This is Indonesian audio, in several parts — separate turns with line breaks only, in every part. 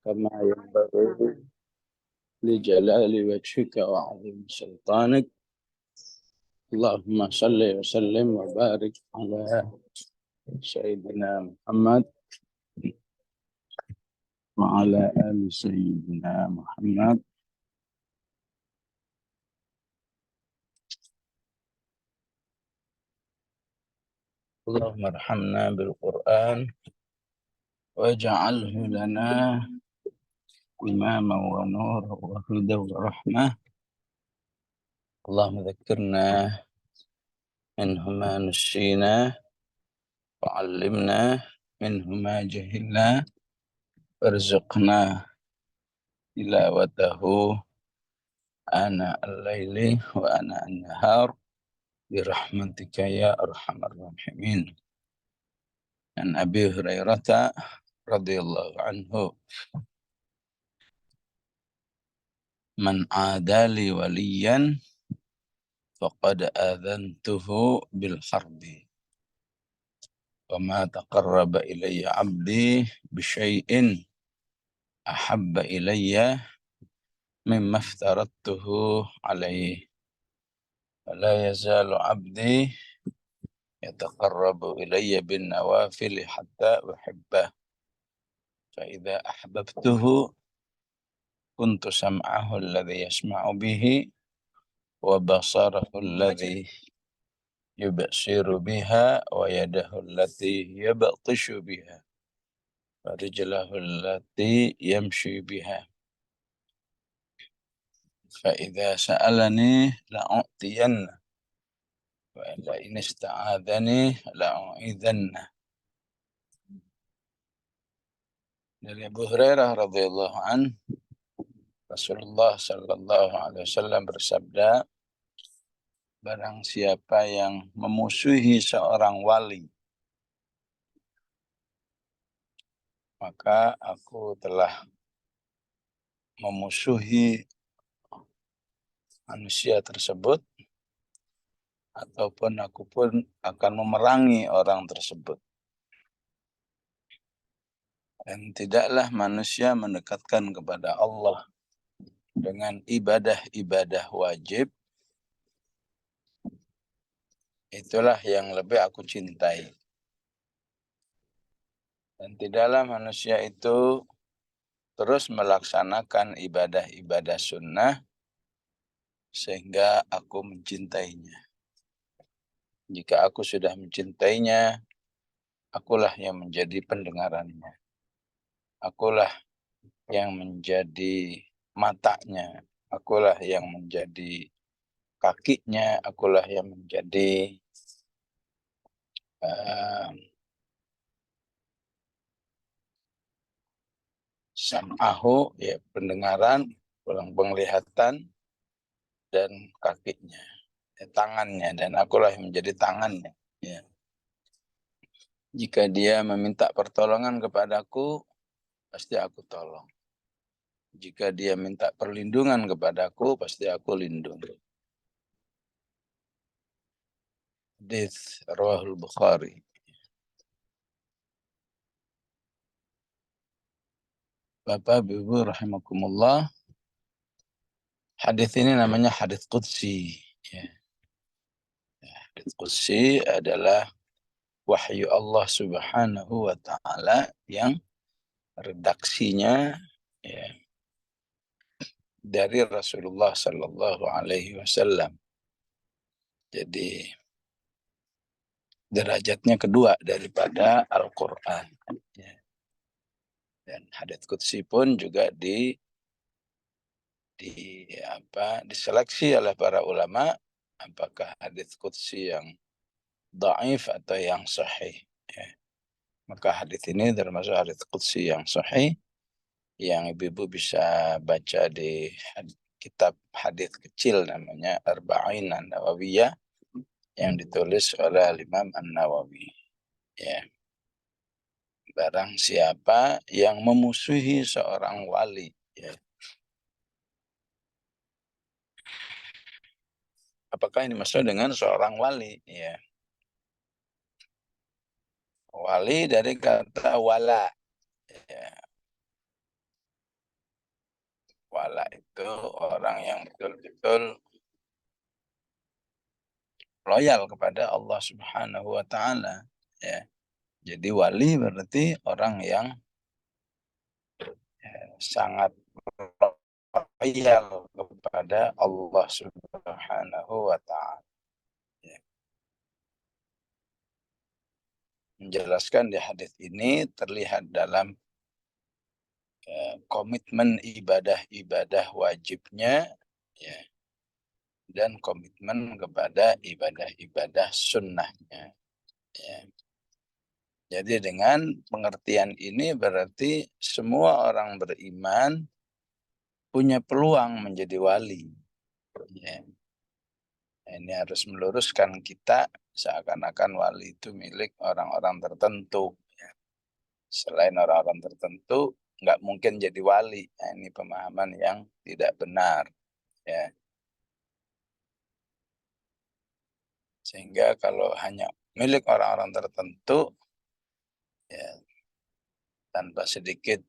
كما ينبغي لجلال وجهك وعظيم سلطانك. اللهم صل وسلم وبارك على سيدنا محمد وعلى آل سيدنا محمد. اللهم ارحمنا بالقرآن واجعله لنا إماما ونورا وهدى ورحمة. اللهم ذكرنا منه ما نسينا وعلمنا منه ما جهلنا وارزقنا تلاوته آناء الليل وآناء النهار برحمتك يا أرحم الراحمين. عن أبي هريرة رضي الله عنه: من عادى لي وليا فقد آذنته بالحرب وما تقرب إلي عبدي بشيء أحب إلي مما افترضته عليه ولا يزال عبدي يتقرب إلي بالنوافل حتى أحبه فإذا أحببته كنت سمعه الذي يسمع به وبصره الذي يبصر بها ويده التي يبطش بها ورجله التي يمشي بها فإذا سألني لأعطينه وإن استعاذني لأعيذنه. Dari Abu Hurairah radhiyallahu an, Rasulullah sallallahu alaihi wasallam bersabda, barang siapa yang memusuhi seorang wali, maka aku telah memusuhi manusia tersebut, ataupun aku pun akan memerangi orang tersebut. Dan tidaklah manusia mendekatkan kepada Allah dengan ibadah-ibadah wajib, itulah yang lebih aku cintai. Dan tidaklah manusia itu terus melaksanakan ibadah-ibadah sunnah sehingga aku mencintainya. Jika aku sudah mencintainya, akulah yang menjadi pendengarannya. Akulah yang menjadi matanya. Akulah yang menjadi kakinya. Akulah yang menjadi sam'ahu, ya, pendengaran, penglihatan, dan kakinya, ya, tangannya, dan akulah yang menjadi tangannya. Ya. Jika dia meminta pertolongan kepadaku, pasti aku tolong. Jika dia minta perlindungan kepadaku, pasti aku lindungi. Hadits rawahul Bukhari. Bapak, Ibu, rahimakumullah. Hadits ini namanya hadits qudsi. Ya. Hadits qudsi adalah wahyu Allah Subhanahu wa Ta'ala yang redaksinya, ya, dari Rasulullah Sallallahu Alaihi Wasallam. Jadi derajatnya kedua daripada Al-Quran. Ya. Dan hadits qudsi pun juga diseleksi oleh para ulama apakah hadits qudsi yang dhaif atau yang sahih. Ya. Maka hadits ini termasuk hadits qudsi yang sahih, yang ibu-ibu bisa baca di kitab hadits kecil namanya Arba'in An-Nawawiyah yang ditulis oleh Imam An-Nawawi. Ya. Barang siapa yang memusuhi seorang wali, ya. Apakah ini maksud dengan seorang wali? Ya. Wali dari kata wala. Ya. wala itu orang yang betul-betul loyal kepada Allah Subhanahu wa taala, ya. Jadi wali berarti orang yang sangat loyal kepada Allah Subhanahu wa taala. Ya. Menjelaskan di hadis ini terlihat dalam komitmen ibadah-ibadah wajibnya, ya, dan komitmen kepada ibadah-ibadah sunnahnya. Ya. Jadi dengan pengertian ini berarti semua orang beriman punya peluang menjadi wali. Ya. Ini harus meluruskan kita seakan-akan wali itu milik orang-orang tertentu. Ya. Selain orang-orang tertentu, nggak mungkin jadi wali. Nah, ini pemahaman yang tidak benar. Ya. Sehingga kalau hanya milik orang-orang tertentu, ya, tanpa sedikit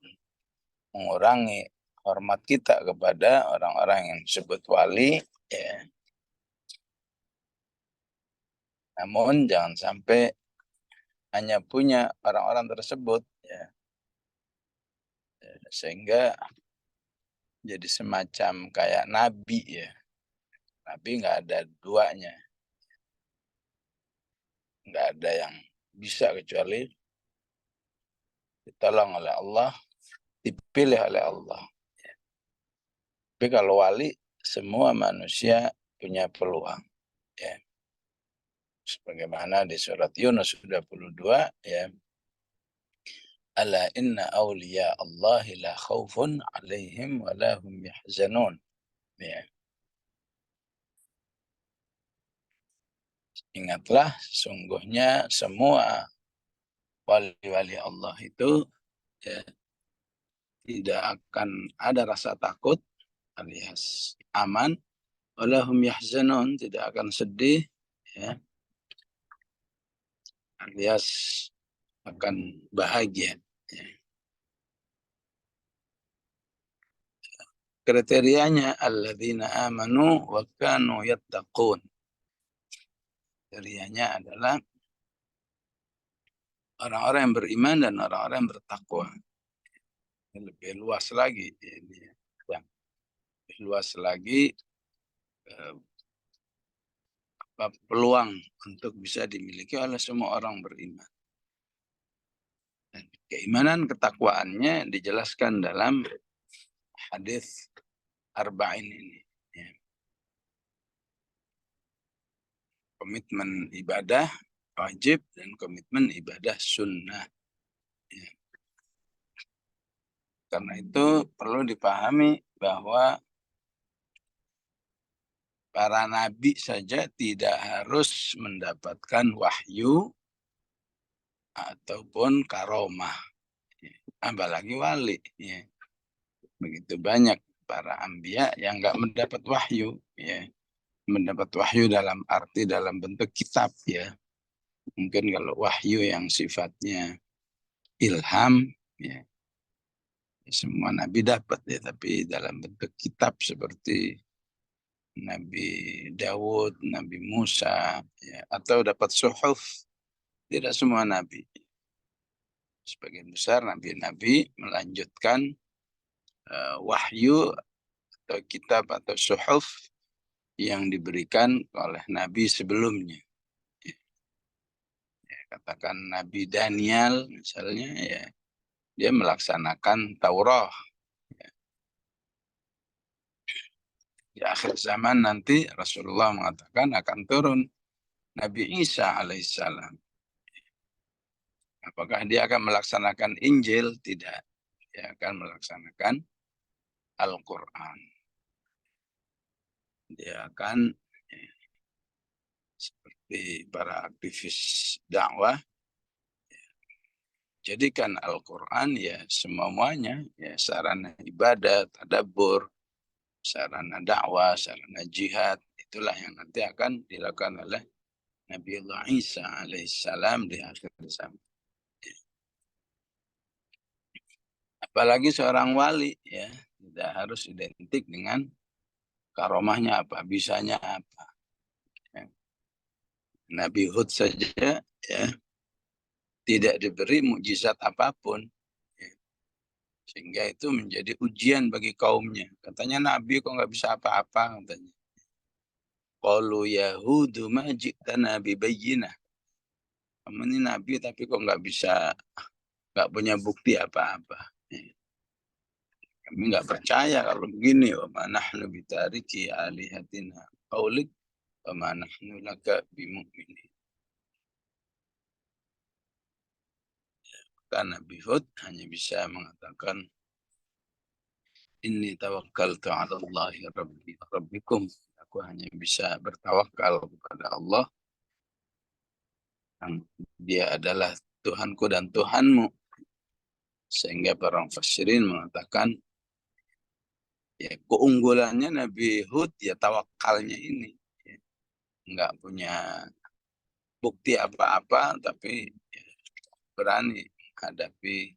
mengurangi hormat kita kepada orang-orang yang disebut wali, ya. Namun jangan sampai hanya punya orang-orang tersebut, ya, sehingga jadi semacam kayak nabi, ya. Nabi nggak ada duanya, nggak ada yang bisa kecuali ditolong oleh Allah, dipilih oleh Allah. Tapi kalau wali, semua manusia punya peluang. Ya. Sebagaimana di surat Yunus 22, ya. Ala inna awliya Allahi la khawfun alaihim wa la hum yahzanun. Ya. Ingatlah, sesungguhnya semua wali-wali Allah itu, ya, tidak akan ada rasa takut alias aman, walahum yahzanun, tidak akan sedih, ya, alias akan bahagia. Ya. Kriterianya alladzina amanu wa kanu yattaqun. Kriterianya adalah orang-orang yang beriman dan orang-orang yang bertakwa. Ini lebih luas lagi, ini yang lebih luas lagi peluang untuk bisa dimiliki oleh semua orang beriman. Dan keimanan ketakwaannya dijelaskan dalam hadis arba'in ini. Ya. Komitmen ibadah wajib dan komitmen ibadah sunnah. Ya. Karena itu perlu dipahami bahwa para nabi saja tidak harus mendapatkan wahyu ataupun karomah, apalagi wali. Ya. Begitu banyak para anbiya yang nggak mendapat wahyu, ya. Mendapat wahyu dalam arti dalam bentuk kitab, ya. Mungkin kalau wahyu yang sifatnya ilham, ya, semua nabi dapat, ya, tapi dalam bentuk kitab seperti Nabi Dawud, Nabi Musa, ya, atau dapat suhuf, tidak semua nabi. Sebagian besar nabi-nabi melanjutkan wahyu atau kitab atau suhuf yang diberikan oleh nabi sebelumnya. Ya, katakan Nabi Daniel misalnya, ya, dia melaksanakan Taurat. Ya. Di akhir zaman nanti Rasulullah mengatakan akan turun Nabi Isa alaihissalam. Apakah dia akan melaksanakan Injil? Tidak. Dia akan melaksanakan Al-Quran. Dia akan, ya, seperti para aktivis dakwah, jadikan Al-Quran, ya, semuanya, ya, sarana ibadah, tadabbur, sarana dakwah, sarana jihad. Itulah yang nanti akan dilakukan oleh Nabiullah Isa alaihissalam di akhir zaman. Apalagi seorang wali, ya, Tidak harus identik dengan karomahnya apa, bisanya apa. Ya. Nabi Hud saja ya tidak diberi mukjizat apapun. Ya. Sehingga itu menjadi ujian bagi kaumnya. Katanya Nabi kok nggak bisa apa-apa katanya. Qalu Yahudu ma ji'tana bibayyinah. Kamu ini Nabi tapi kok nggak punya bukti apa-apa. Ya. Kami nggak percaya kalau begini. Wa ma nahnu bitariki alihatina qaulik wa ma nahnu laka bimu'minin. Karena Nabi Hud hanya bisa mengatakan inni tawakkaltu 'ala Allahi rabbi rabbikum. Aku hanya bisa bertawakal kepada Allah yang dia adalah Tuhanku dan Tuhanmu. Sehingga para mufassirin mengatakan ya keunggulannya Nabi Hud ya tawakalnya ini. Ya, nggak punya bukti apa-apa tapi ya, berani menghadapi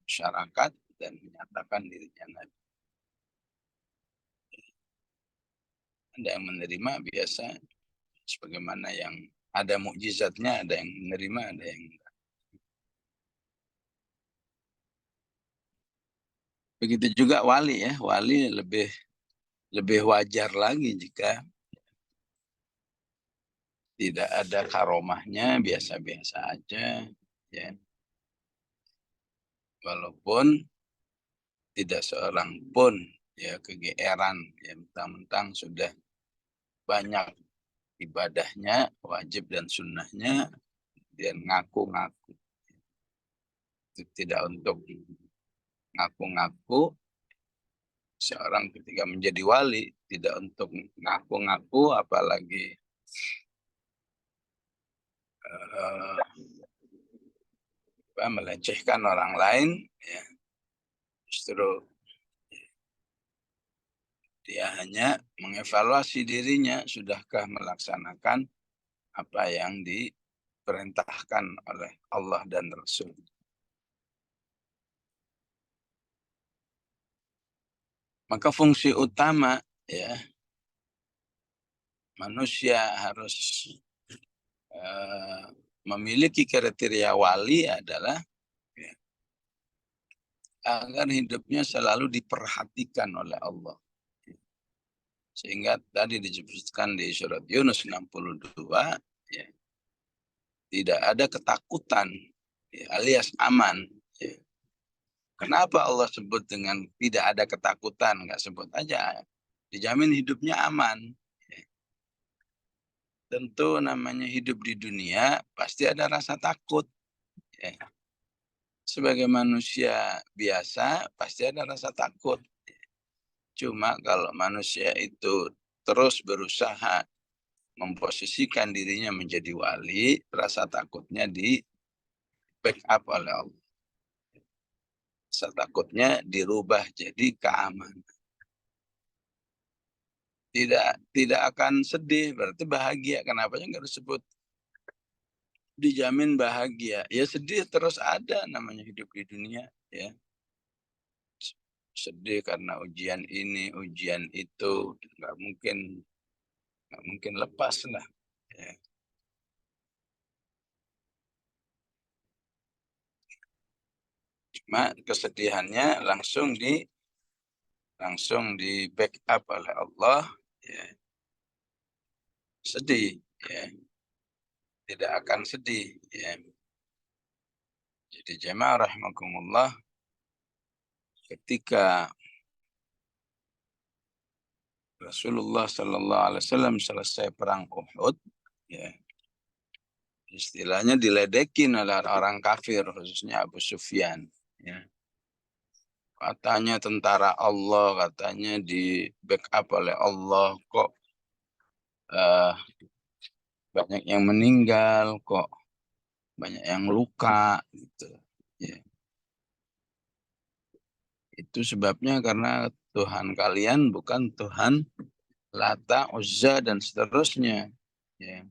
masyarakat dan menyatakan dirinya Nabi. Ada yang menerima biasa sebagaimana yang ada mukjizatnya, ada yang menerima, ada yang enggak. Begitu juga wali ya, wali lebih wajar lagi jika tidak ada karomahnya, biasa-biasa aja, ya. Walaupun tidak seorang pun ya kegeeran, ya mentang-mentang sudah banyak ibadahnya, wajib dan sunnahnya, dia ngaku-ngaku. Itu tidak untuk ngaku-ngaku seorang ketika menjadi wali, tidak untuk ngaku-ngaku, apalagi melecehkan orang lain, ya. Justru dia hanya mengevaluasi dirinya, sudahkah melaksanakan apa yang diperintahkan oleh Allah dan Rasul. Maka fungsi utama ya manusia harus memiliki kriteria wali adalah ya, agar hidupnya selalu diperhatikan oleh Allah. Sehingga tadi disebutkan di surat Yunus 62, ya, tidak ada ketakutan ya, alias aman. Ya. Kenapa Allah sebut dengan tidak ada ketakutan? Nggak sebut aja. Dijamin hidupnya aman. Ya. Tentu namanya hidup di dunia pasti ada rasa takut. Ya. Sebagai manusia biasa pasti ada rasa takut. Cuma kalau manusia itu terus berusaha memposisikan dirinya menjadi wali, rasa takutnya di backup oleh Allah. Rasa takutnya dirubah jadi keamanan. Tidak akan sedih, berarti bahagia. Kenapa nggak disebut dijamin bahagia? Ya sedih terus ada namanya hidup di dunia. Ya sedih karena ujian ini, ujian itu, nggak mungkin lepas lah. Ya. Cuma kesedihannya langsung di backup oleh Allah. Ya. Sedih, ya. Tidak akan sedih. Ya. Jadi jemaah rahimakumullah, ketika Rasulullah Sallallahu Alaihi Wasallam selesai perang Uhud, ya, istilahnya diledekin oleh orang kafir, khususnya Abu Sufyan. Ya. Katanya tentara Allah, katanya di backup oleh Allah, kok uh, banyak yang meninggal, kok banyak yang luka, gitu. Ya. Itu sebabnya karena Tuhan kalian bukan Tuhan Lata, Uzza, dan seterusnya. Ya.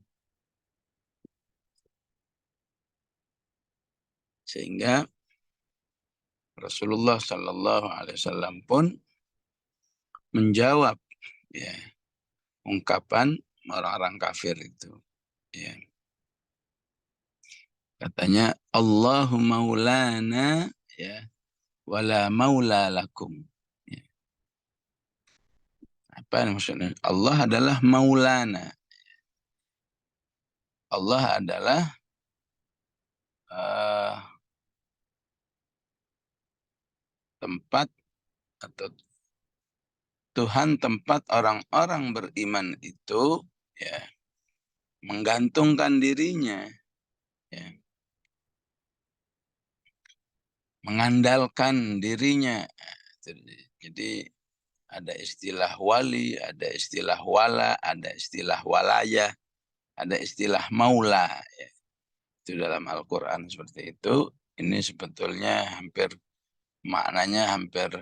Sehingga Rasulullah Sallallahu Alaihi Wasallam pun menjawab ya ungkapan orang-orang kafir itu. Ya. Katanya Allahu maulana ya wala maula lakum. Ya. Apa maksudnya? Allah adalah maulana. Allah adalah uh, tempat atau Tuhan tempat orang-orang beriman itu ya menggantungkan dirinya, ya, mengandalkan dirinya. Jadi ada istilah wali, ada istilah wala, ada istilah walaya, ada istilah maula. Ya. Itu dalam Al-Quran seperti itu. Ini sebetulnya maknanya hampir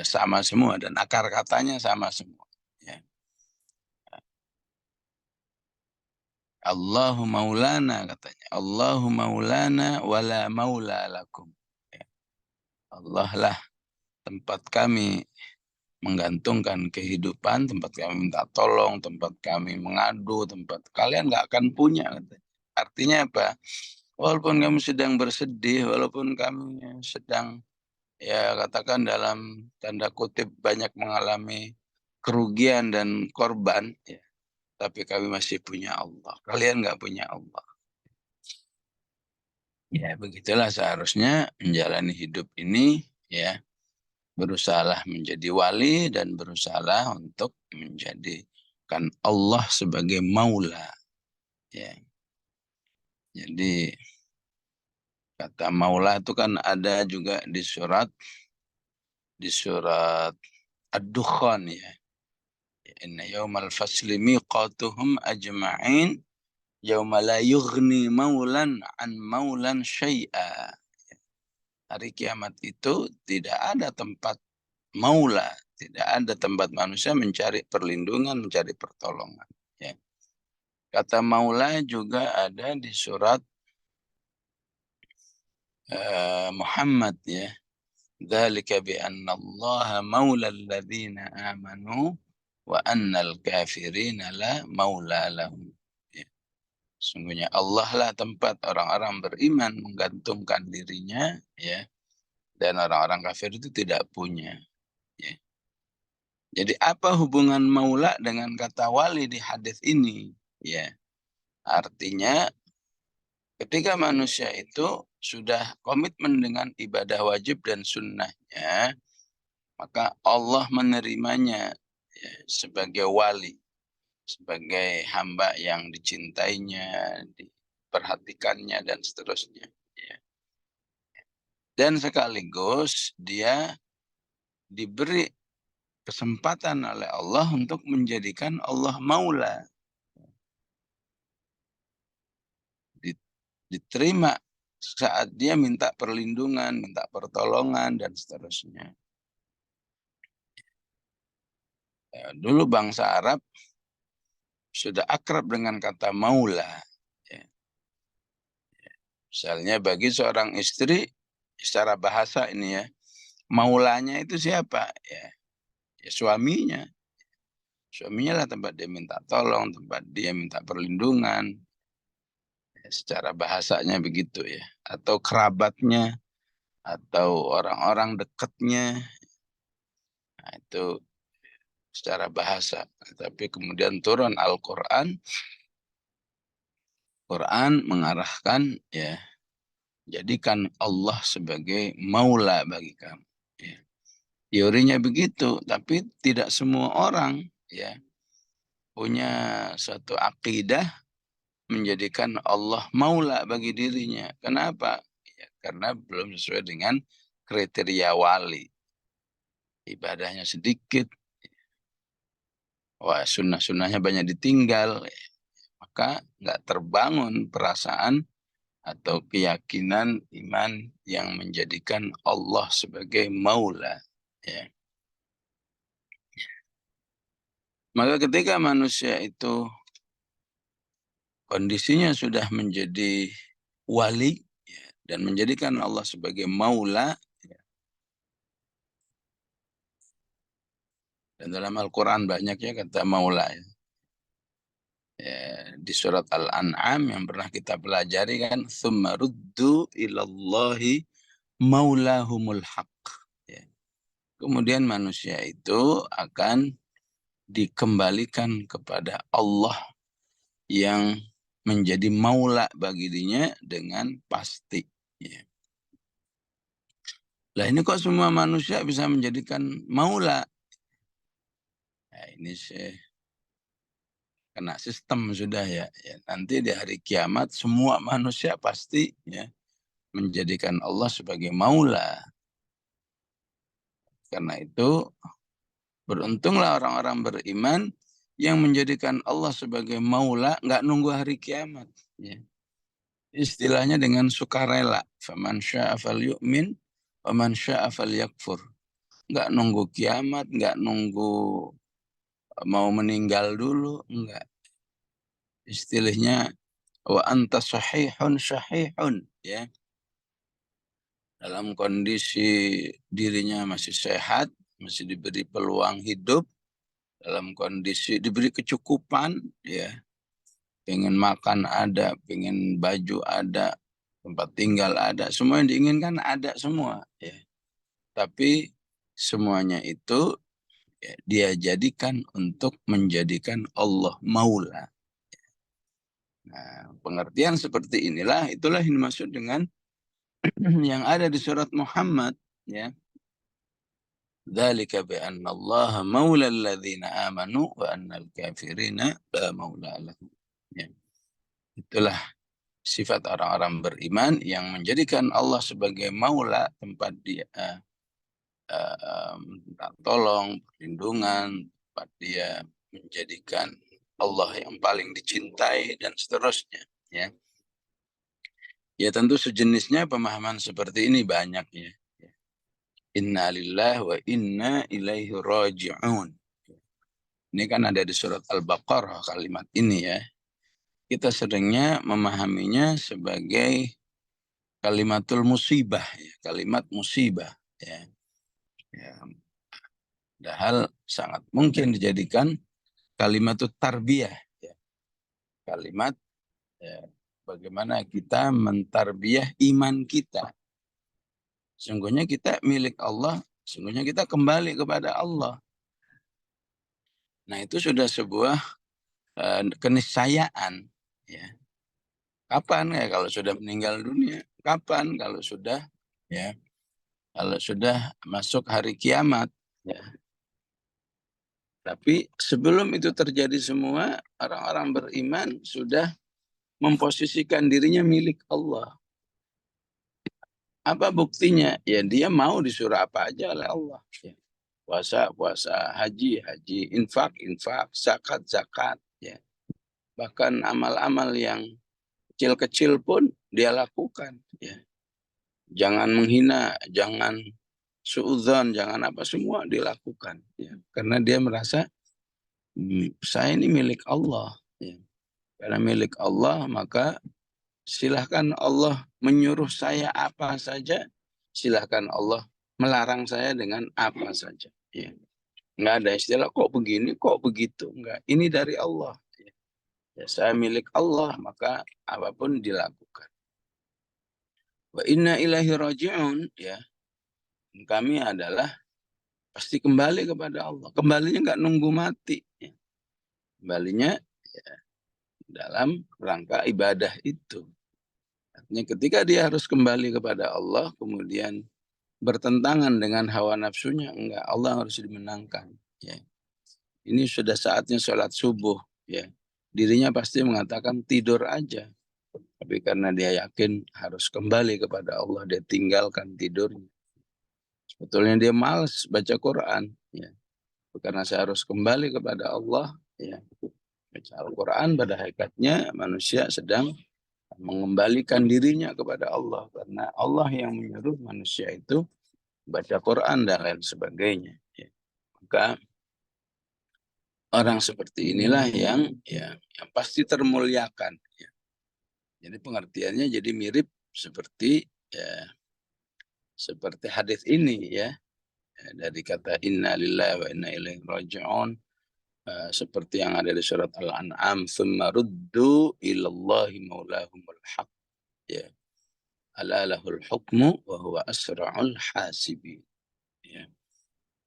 sama semua dan akar katanya sama semua. Ya. Allahu maulana katanya. Allahu maulana wala maula lakum. Ya. Allah lah tempat kami menggantungkan kehidupan, tempat kami minta tolong, tempat kami mengadu, tempat kalian nggak akan punya. Katanya. Artinya apa? Walaupun kami sedang bersedih, walaupun kami sedang ya katakan dalam tanda kutip banyak mengalami kerugian dan korban, ya, tapi kami masih punya Allah. Kalian nggak punya Allah. Ya begitulah seharusnya menjalani hidup ini ya berusahalah menjadi wali dan berusahalah untuk menjadikan Allah sebagai maula. Ya. Jadi kata maula itu kan ada juga di surat Ad-Dukhan ya. Inna yawmal fasli miqatuhum ajma'in yawma la yughni maulan an maulan syai'a. Hari kiamat itu tidak ada tempat maula, tidak ada tempat manusia mencari perlindungan, mencari pertolongan. Ya. Kata maula juga ada di surat Muhammad ya. Dzalika bi anna Allah maula alladziina aamanu wa annal kafirina la maula lahum. Ya. Sungguhnya Allah lah tempat orang-orang beriman menggantungkan dirinya ya dan orang-orang kafir itu tidak punya. Ya. Jadi apa hubungan maula dengan kata wali di hadis ini? Ya, artinya ketika manusia itu sudah komitmen dengan ibadah wajib dan sunnahnya, maka Allah menerimanya ya, sebagai wali, sebagai hamba yang dicintainya, diperhatikannya, dan seterusnya. Ya. Dan sekaligus dia diberi kesempatan oleh Allah untuk menjadikan Allah maula. Diterima saat dia minta perlindungan, minta pertolongan, dan seterusnya. Ya, dulu bangsa Arab sudah akrab dengan kata maula. Ya. Misalnya bagi seorang istri, secara bahasa ini ya, maulanya itu siapa? Ya suaminya. Suaminya lah tempat dia minta tolong, tempat dia minta perlindungan. Ya, secara bahasanya begitu ya. Atau kerabatnya, atau orang-orang dekatnya. Nah, itu secara bahasa. Tapi kemudian turun Al-Quran, Quran mengarahkan ya jadikan Allah sebagai maula bagi kamu. Ya. Teorinya begitu, tapi tidak semua orang ya punya satu akidah menjadikan Allah maula bagi dirinya. Kenapa? Ya, karena belum sesuai dengan kriteria wali. Ibadahnya sedikit, wah sunnah-sunnahnya banyak ditinggal, maka nggak terbangun perasaan atau keyakinan iman yang menjadikan Allah sebagai maula. Ya. Maka ketika manusia itu kondisinya sudah menjadi wali ya, dan menjadikan Allah sebagai maula, ya, Dan dalam Al-Quran banyaknya kata maula. Ya, di surat Al-An'am yang pernah kita pelajari kan, "Tsumma ruddu ilallahi maulahumul haq." Ya. Kemudian manusia itu akan dikembalikan kepada Allah yang menjadi maula bagi dirinya dengan pasti. Ya. Lah ini kok semua manusia bisa menjadikan maula? Nah, ini sih kena sistem sudah ya. Ya. Nanti di hari kiamat semua manusia pasti ya menjadikan Allah sebagai maula. Karena itu beruntunglah orang-orang beriman yang menjadikan Allah sebagai maula, nggak nunggu hari kiamat. Ya. Istilahnya dengan sukarela. Faman sya'a falyu'min, waman sya'a falyakfur. Nggak nunggu kiamat, nggak nunggu mau meninggal dulu, enggak. Istilahnya wa anta sahihun syahihun, ya. Dalam kondisi dirinya masih sehat, masih diberi peluang hidup, dalam kondisi diberi kecukupan, ya. Pengen makan ada, pengen baju ada, tempat tinggal ada, semua yang diinginkan ada semua, ya. Tapi semuanya itu ya, dia jadikan untuk menjadikan Allah maula. Nah, pengertian seperti inilah, itulah yang dimaksud dengan yang ada di surat Muhammad, ya. Dzalika bi anna Allah maula alladzina amanu wa annal kafirina la maula lahum. Ya. Itulah sifat orang-orang beriman yang menjadikan Allah sebagai maula, tempat dia minta tolong, perlindungan, tempat dia menjadikan Allah yang paling dicintai dan seterusnya, ya. Ya tentu sejenisnya pemahaman seperti ini banyak ya. Inna lillahi wa inna ilaihi raji'un. Ini kan ada di surat Al-Baqarah kalimat ini ya. Kita seringnya memahaminya sebagai kalimatul musibah, ya. Kalimat musibah. Ya. Ya. Padahal sangat mungkin dijadikan kalimatut tarbiyah. Ya. Kalimat ya, bagaimana kita mentarbiyah iman kita. Sungguhnya kita milik Allah, sungguhnya kita kembali kepada Allah. Nah itu sudah sebuah keniscayaan. Ya. Kapan ya kalau sudah meninggal dunia? Kapan kalau sudah ya kalau sudah masuk hari kiamat? Ya. Tapi sebelum itu terjadi semua, orang-orang beriman sudah memposisikan dirinya milik Allah. Apa buktinya? Ya dia mau disuruh apa aja oleh Allah. Ya. Puasa, puasa, haji, haji, infak, infak, zakat, zakat. Ya. Bahkan amal-amal yang kecil-kecil pun dia lakukan. Ya. Jangan menghina, jangan suudzon, jangan apa, semua dilakukan. Ya. Karena dia merasa, saya ini milik Allah. Ya. Karena milik Allah, maka silahkan Allah menyuruh saya apa saja, silahkan Allah melarang saya dengan apa saja. Ya. Nggak ada istilah kok begini, kok begitu. Enggak. Ini dari Allah. Ya, saya milik Allah, maka apapun dilakukan. Wa inna ilahi raji'un, ya. Kami adalah pasti kembali kepada Allah. Kembalinya nggak nunggu mati. Ya. Kembalinya ya, dalam rangka ibadah itu. Artinya ketika dia harus kembali kepada Allah, kemudian bertentangan dengan hawa nafsunya, enggak. Allah harus dimenangkan. Ya. Ini sudah saatnya sholat subuh. Ya. Dirinya pasti mengatakan tidur aja. Tapi karena dia yakin harus kembali kepada Allah, dia tinggalkan tidurnya. Sebetulnya dia malas baca Quran. Ya. Karena saya harus kembali kepada Allah. Ya. Baca Al-Quran pada hakikatnya manusia sedang mengembalikan dirinya kepada Allah. Karena Allah yang menyuruh manusia itu baca Quran dan lain sebagainya. Ya. Maka orang seperti inilah yang yang pasti termuliakan. Ya. Jadi pengertiannya jadi mirip seperti ya, seperti hadis ini ya. dari kata inna lillahi wa inna ilaihi raji'un, seperti yang ada di surat Al-An'am, "Tsumma ruddu ilallahi maulahumul haq." Ya, ala lahul hukmu wa huwa asra'ul hasibin. Ya.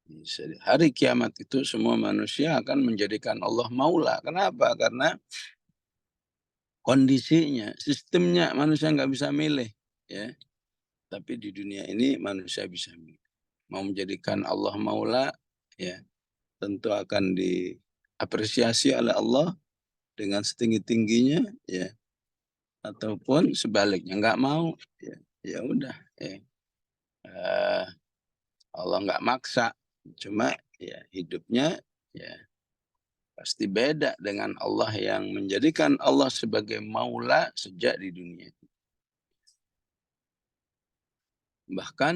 Di hari kiamat itu semua manusia akan menjadikan Allah maula. Kenapa? Karena kondisinya, sistemnya manusia nggak bisa milih. Ya. Tapi di dunia ini manusia bisa milih. Mau menjadikan Allah maula, ya tentu akan diapresiasi oleh Allah dengan setinggi-tingginya, ya, ataupun sebaliknya nggak mau, ya, ya udah, ya. Allah nggak maksa, cuma ya hidupnya ya pasti beda dengan Allah yang menjadikan Allah sebagai maula sejak di dunia. Bahkan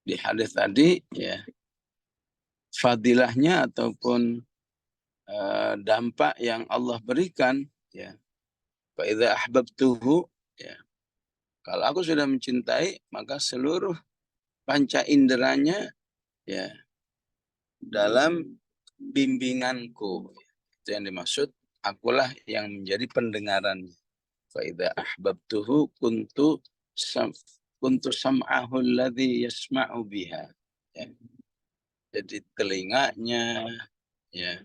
di hadis tadi ya fadilahnya ataupun dampak yang Allah berikan ya. Fa idza ahbabtuhu, ya. Kalau aku sudah mencintai, maka seluruh panca inderanya ya dalam bimbinganku. Itu yang dimaksud, akulah yang menjadi pendengarannya. Fa idza ahbabtuhu kuntu sam'ahu alladhi yasma'u biha. Ya. Jadi telinganya, ya,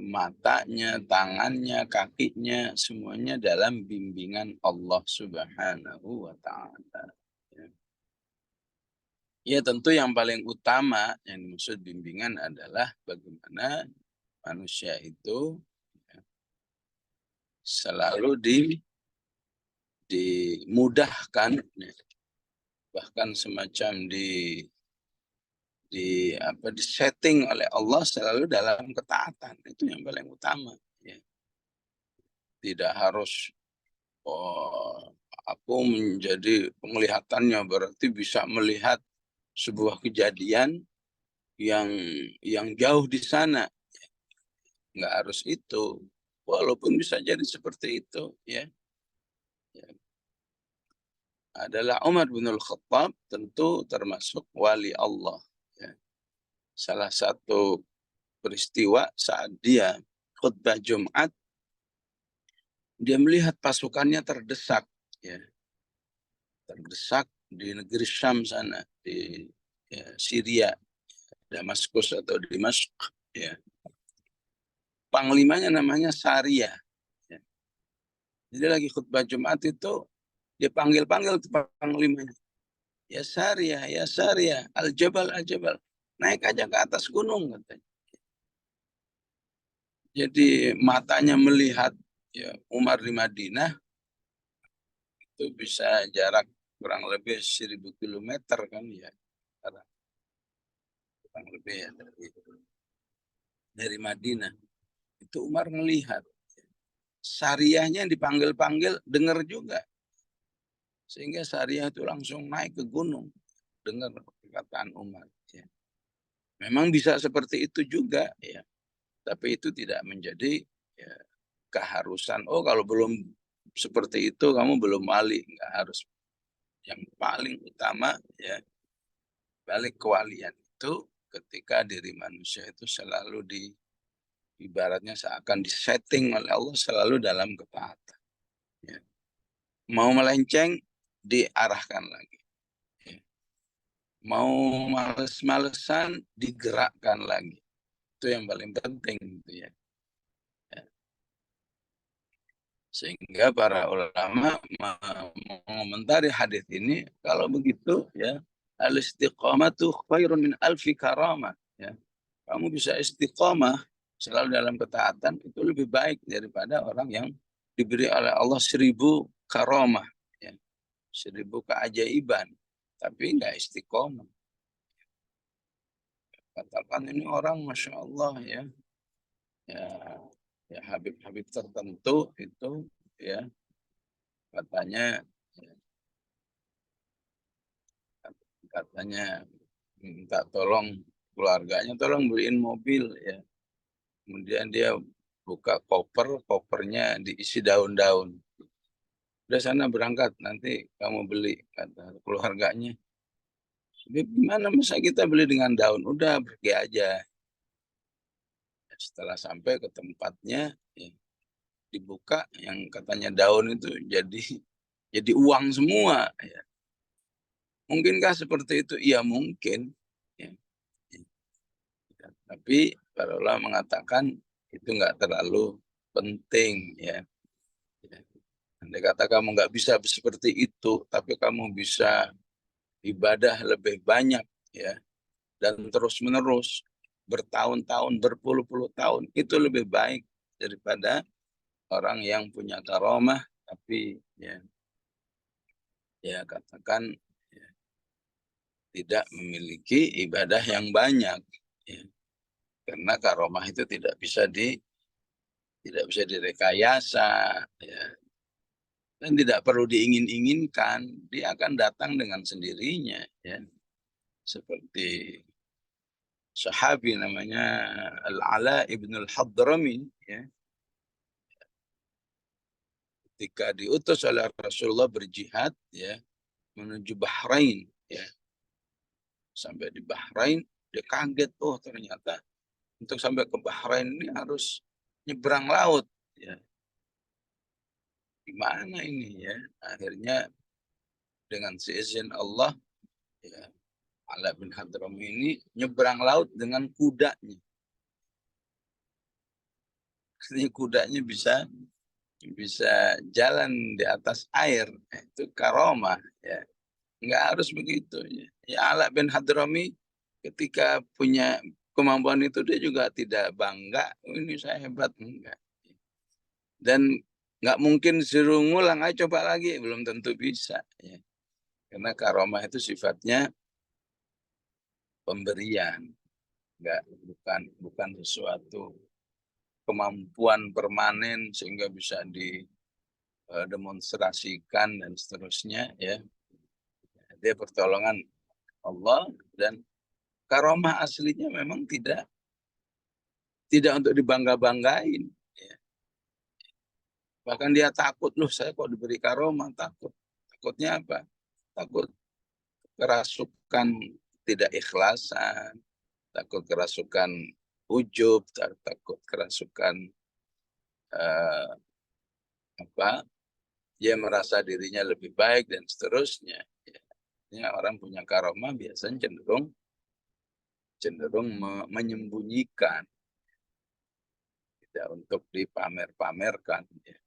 matanya, tangannya, kakinya, semuanya dalam bimbingan Allah Subhanahu wa Ta'ala. Ya. Ya, tentu yang paling utama yang dimaksud bimbingan adalah bagaimana manusia itu ya, selalu dimudahkan, ya, bahkan semacam disetting oleh Allah selalu dalam ketaatan. Itu yang paling utama. Ya. Tidak harus aku menjadi penglihatannya berarti bisa melihat sebuah kejadian yang jauh di sana. Nggak harus itu. Walaupun bisa jadi seperti itu, ya. Ya. Adalah Umar bin Al-Khattab tentu termasuk wali Allah. Ya. Salah satu peristiwa saat dia khutbah Jumat, dia melihat pasukannya terdesak, ya, terdesak di negeri Syam sana, di ya, Syria, Damaskus atau Dimashq, ya. Panglimanya namanya Sariyah. Ya. Jadi lagi khutbah Jumat itu dia panggil-panggil panglimanya. Ya Sariyah, ya Sariyah, Al-Jabal, Al-Jabal. Naik aja ke atas gunung katanya. Jadi matanya melihat ya, Umar di Madinah itu bisa jarak kurang lebih 1000 kilometer kan ya. Kurang lebih ya dari Madinah. Itu Umar melihat. Sariyahnya dipanggil-panggil, dengar juga. Sehingga Sariyah itu langsung naik ke gunung. Dengar perkataan Umar. Ya. Memang bisa seperti itu juga. Ya. Tapi itu tidak menjadi ya, keharusan. Oh kalau belum seperti itu kamu belum wali. Nggak harus. Yang paling utama ya balik kewalian itu ketika diri manusia itu selalu ibaratnya seakan disetting oleh Allah selalu dalam ketaatan. Ya. Mau melenceng, diarahkan lagi. Ya. Mau males-malesan, digerakkan lagi. Itu yang paling penting. Gitu ya. Ya. Sehingga para ulama mengomentari hadis ini, kalau begitu ya al-istiqamatu khairun min alfi karamah. Ya. Kamu bisa istiqamah selalu dalam ketaatan itu lebih baik daripada orang yang diberi oleh Allah 1000 karamah, ya, 1000 keajaiban, tapi nggak istiqomah. Katakan ini orang, masya Allah ya, ya, ya Habib-Habib tertentu itu ya katanya, ya, katanya minta tolong keluarganya, tolong beliin mobil ya. Kemudian dia buka koper, kopernya diisi daun-daun. udah sana berangkat, nanti kamu beli, kata keluarganya. Gimana masa kita beli dengan daun? Udah pergi aja. Setelah sampai ke tempatnya, ya, dibuka yang katanya daun itu jadi uang semua. Ya. Mungkinkah seperti itu? Iya mungkin. Ya. Ya. Tapi para ulama mengatakan itu nggak terlalu penting. Ya. Ya. Andai kata kamu nggak bisa seperti itu, tapi kamu bisa ibadah lebih banyak, ya, dan terus-menerus bertahun-tahun, berpuluh-puluh tahun, itu lebih baik daripada orang yang punya karomah tapi ya katakan ya, tidak memiliki ibadah yang banyak, ya. Karena karomah itu tidak bisa direkayasa, ya, dan tidak perlu diingin-inginkan, dia akan datang dengan sendirinya, ya. Seperti sahabi namanya Al-Ala ibn al-Hadrami, ya. Ketika diutus oleh Rasulullah berjihad, ya, menuju Bahrain, ya. Sampai di Bahrain, dia kaget, oh ternyata untuk sampai ke Bahrain ini harus nyebrang laut, ya. Gimana ini, ya? Akhirnya dengan seizin Allah, ya, Ala bin Hadrami ini nyebrang laut dengan kudanya. Artinya kudanya bisa jalan di atas air. Itu karomah, ya. Nggak harus begitu, ya. Ya, Ala bin Hadrami ketika punya kemampuan itu dia juga tidak bangga, oh, ini saya hebat, enggak. Dan nggak mungkin disuruh ngulang, ayo coba lagi, belum tentu bisa, ya. Karena karomah itu sifatnya pemberian, nggak bukan sesuatu kemampuan permanen sehingga bisa didemonstrasikan dan seterusnya, ya. Dia pertolongan Allah, dan karomah aslinya memang tidak untuk dibangga-banggain, ya. Bahkan dia takut, loh saya kok diberi karomah, takut. Takutnya apa? Takut kerasukan tidak ikhlasan, takut kerasukan ujub, takut kerasukan eh, apa? Dia merasa dirinya lebih baik dan seterusnya. Ya, orang punya karomah biasanya cenderung menyembunyikan, tidak untuk dipamer-pamerkan. Ya.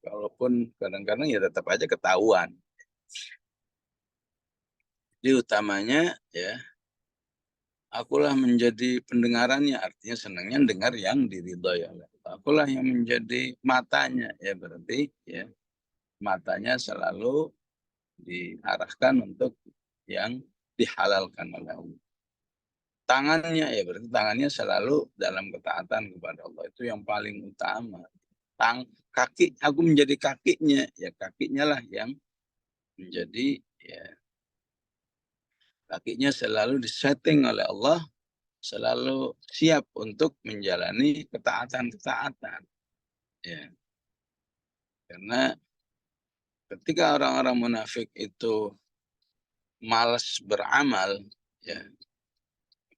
Walaupun kadang-kadang ya tetap aja ketahuan. Jadi utamanya, ya, akulah menjadi pendengarannya, artinya senangnya dengar yang diridhoi oleh Allah. Akulah yang menjadi matanya, ya berarti, ya, matanya selalu diarahkan untuk yang dihalalkan oleh Allah. Tangannya, ya berarti tangannya selalu dalam ketaatan kepada Allah, itu yang paling utama. Kaki, aku menjadi kakinya, ya kakinya lah yang menjadi, ya, kakinya selalu disetting oleh Allah, selalu siap untuk menjalani ketaatan-ketaatan. Ya. Karena ketika orang-orang munafik itu malas beramal, ya,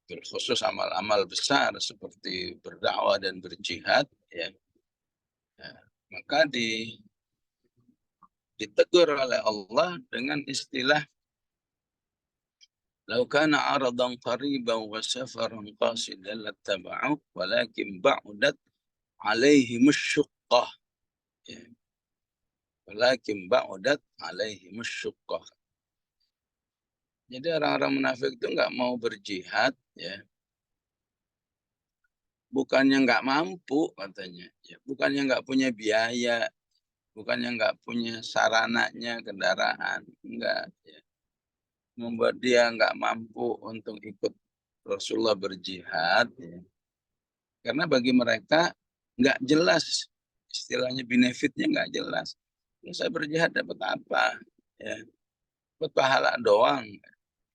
khusus amal-amal besar seperti berdakwah dan berjihad, ya, ya, maka ditegur oleh Allah dengan istilah "Lau kana 'aradan qariban wa safaran qasidan lattaba'uk walakin ba'udat 'alaihimus syuqqah." Ya. Walakin ba'udat 'alaihimus syuqqah. Jadi orang-orang munafik itu nggak mau berjihad, ya. Bukannya nggak mampu katanya, ya. Bukannya nggak punya biaya, bukannya nggak punya sarananya, kendaraan, enggak. Ya. Membuat dia nggak mampu untuk ikut Rasulullah berjihad, ya. Karena bagi mereka nggak jelas, istilahnya benefitnya nggak jelas. Ya, saya berjihad dapat apa? Ya, dapat pahala doang.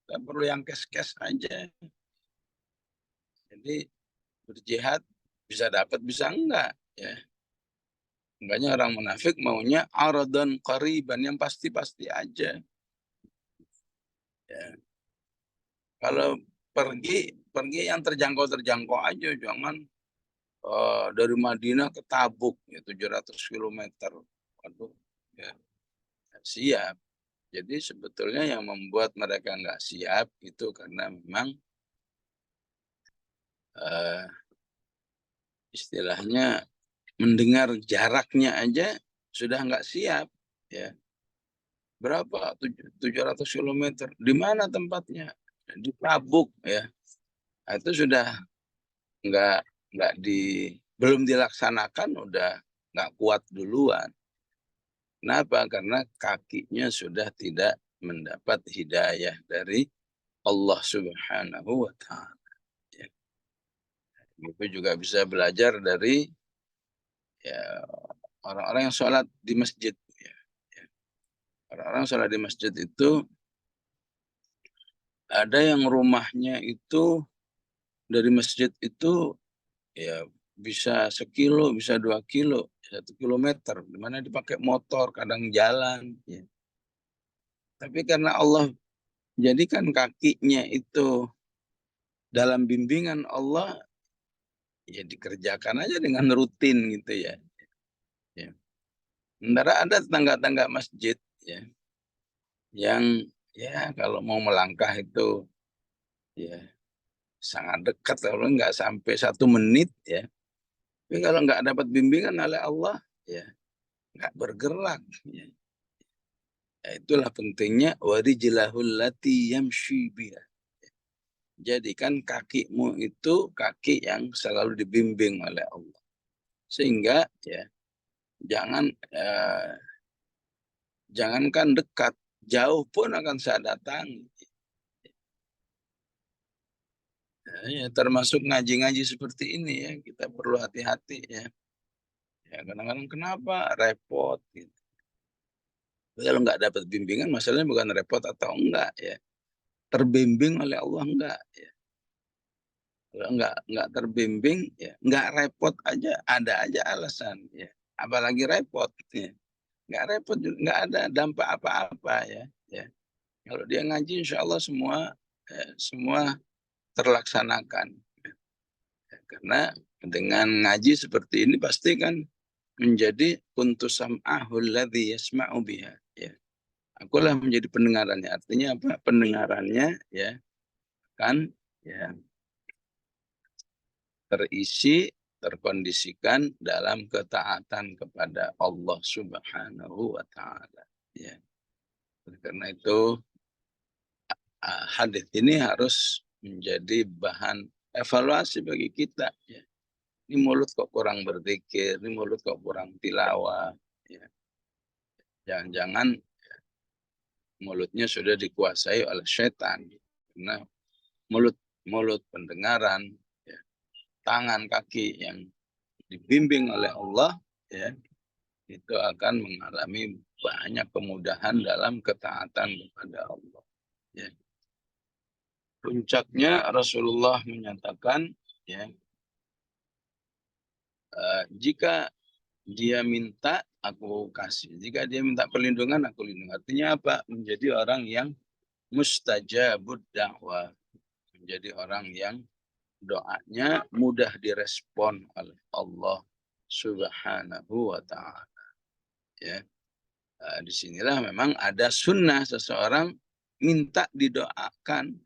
Nggak perlu yang cash-cash aja. Jadi berjihad bisa dapat, bisa enggak. Ya. Makanya orang munafik maunya aradan qariban, yang pasti-pasti aja. Ya. Kalau pergi yang terjangkau aja, jangan dari Madinah ke Tabuk ya 700 kilometer. Waduh, ya, siap. Jadi sebetulnya yang membuat mereka nggak siap itu karena memang istilahnya mendengar jaraknya aja sudah nggak siap. Ya, berapa? 700 kilometer. Di mana tempatnya? Di Tabuk ya. Nah, itu sudah nggak belum dilaksanakan udah nggak kuat duluan. Kenapa? Karena kakinya sudah tidak mendapat hidayah dari Allah Subhanahu wa Ta'ala. Ya. Itu juga bisa belajar dari ya orang-orang yang sholat di masjid. Ya. Ya. Orang-orang sholat di masjid itu ada yang rumahnya itu dari masjid itu ya bisa sekilo, bisa 2 kilo, 1 kilometer, di mana dipakai motor, kadang jalan. Ya. Tapi karena Allah jadikan kakinya itu dalam bimbingan Allah, ya dikerjakan aja dengan rutin gitu ya. Ya. Sementara ada tetangga-tetangga masjid ya, yang ya kalau mau melangkah itu ya sangat dekat, kalau nggak sampai 1 menit ya. Tapi kalau nggak dapat bimbingan oleh Allah, ya nggak bergerak. Ya. Ya, itulah pentingnya warijlahul lati yamshi biha. Jadikan kakimu itu kaki yang selalu dibimbing oleh Allah. Sehingga ya eh, jangankan dekat, jauh pun akan saya datangi. Ya, termasuk ngaji-ngaji seperti ini ya, kita perlu hati-hati ya. Ya kadang-kadang kenapa repot gitu. Kalau nggak dapat bimbingan, masalahnya bukan repot atau enggak ya. Terbimbing oleh Allah enggak ya. Kalau enggak terbimbing ya, enggak repot aja, ada aja alasan ya. Apalagi repot ya. Enggak repot juga, enggak ada dampak apa-apa ya. Ya. Kalau dia ngaji insya Allah semua terlaksanakan. Ya, karena dengan ngaji seperti ini pasti kan menjadi kuntu sam'ahul ladzi yasma'u biha ya. Akulah menjadi pendengarannya. Artinya apa? Pendengarannya ya kan ya terisi, terkondisikan dalam ketaatan kepada Allah Subhanahu wa Ta'ala. Ya. Karena itu hadis ini harus menjadi bahan evaluasi bagi kita. Ya. Ini mulut kok kurang berzikir, ini mulut kok kurang tilawah. Ya. Jangan-jangan mulutnya sudah dikuasai oleh setan. Karena mulut mulut pendengaran, ya, tangan, kaki yang dibimbing oleh Allah, ya, itu akan mengalami banyak kemudahan dalam ketaatan kepada Allah. Ya. Puncaknya Rasulullah menyatakan, ya, jika dia minta, aku kasih. Jika dia minta perlindungan, aku lindungi. Artinya apa? Menjadi orang yang mustajabud da'wah. Menjadi orang yang doanya mudah direspon oleh Allah Subhanahu wa Ta'ala. Ya. Disinilah memang ada sunnah seseorang minta didoakan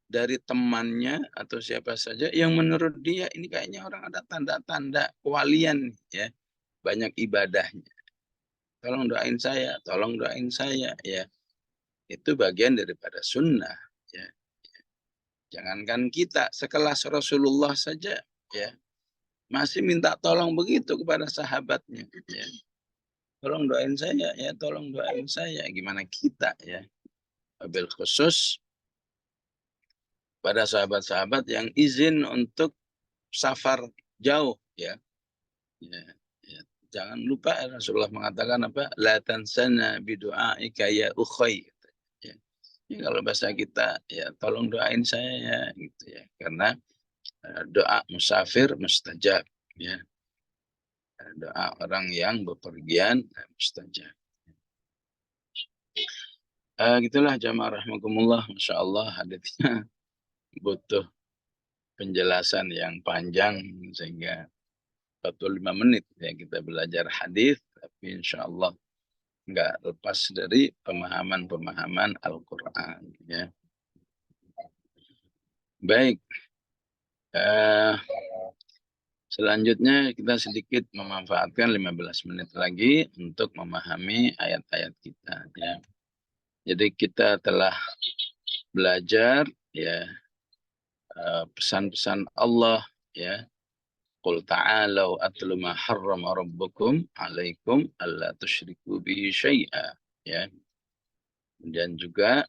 dari temannya atau siapa saja yang menurut dia ini kayaknya orang ada tanda-tanda kewalian ya, banyak ibadahnya. Tolong doain saya ya. Itu bagian daripada sunnah ya. Jangankan kita, sekelas Rasulullah saja ya masih minta tolong begitu kepada sahabatnya ya. Tolong doain saya ya, tolong doain saya. Gimana kita ya? Wabil khusus pada sahabat-sahabat yang izin untuk safar jauh ya. Ya, ya. Jangan lupa Rasulullah mengatakan apa? La tansana bidu'aika ya ukhay. Ya. Ya, kalau bahasa kita ya tolong doain saya ya gitu ya. Karena doa musafir mustajab ya. Doa orang yang bepergian mustajab. Gitulah jamaah rahimakumullah, Masya Allah haditsnya butuh penjelasan yang panjang sehingga 45 menit ya kita belajar hadis, tapi insya Allah nggak lepas dari pemahaman-pemahaman Al-Quran. Ya. Baik, eh, selanjutnya kita sedikit memanfaatkan 15 menit lagi untuk memahami ayat-ayat kita. Ya. Jadi kita telah belajar ya pesan-pesan Allah ya. Qul ta'alau atlu ma harrama rabbukum alaikum alla tusyriku bihi syai'a ya. Dan juga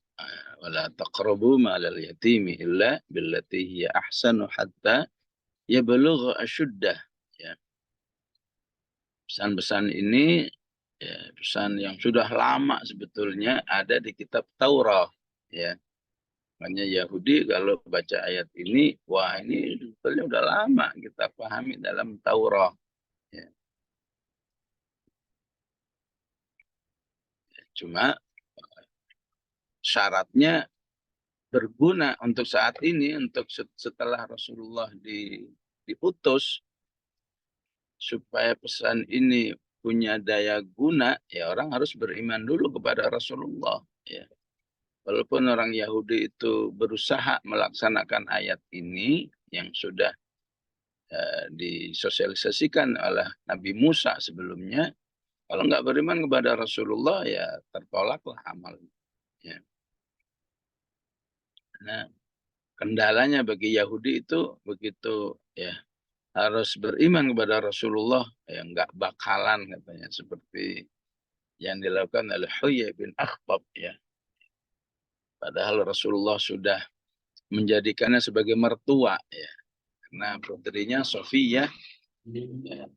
wala taqrabu ma'al yatimi illa billati hiya ahsanu hatta yablugha asyuddah ya. Pesan-pesan ini ya, pesan yang sudah lama sebetulnya ada di kitab Taurat ya. Makanya Yahudi kalau baca ayat ini, wah ini sebetulnya udah lama kita pahami dalam Taurat. Ya. Cuma syaratnya berguna untuk saat ini, untuk setelah Rasulullah diutus, supaya pesan ini punya daya guna, ya orang harus beriman dulu kepada Rasulullah. Ya. Walaupun orang Yahudi itu berusaha melaksanakan ayat ini yang sudah disosialisasikan oleh Nabi Musa sebelumnya, kalau nggak beriman kepada Rasulullah ya tertolaklah amalnya. Ya. Nah, kendalanya bagi Yahudi itu begitu ya harus beriman kepada Rasulullah ya nggak bakalan katanya seperti yang dilakukan oleh Huyai bin Akhtab ya. Padahal Rasulullah sudah menjadikannya sebagai mertua ya. Karena putrinya Sofia ya,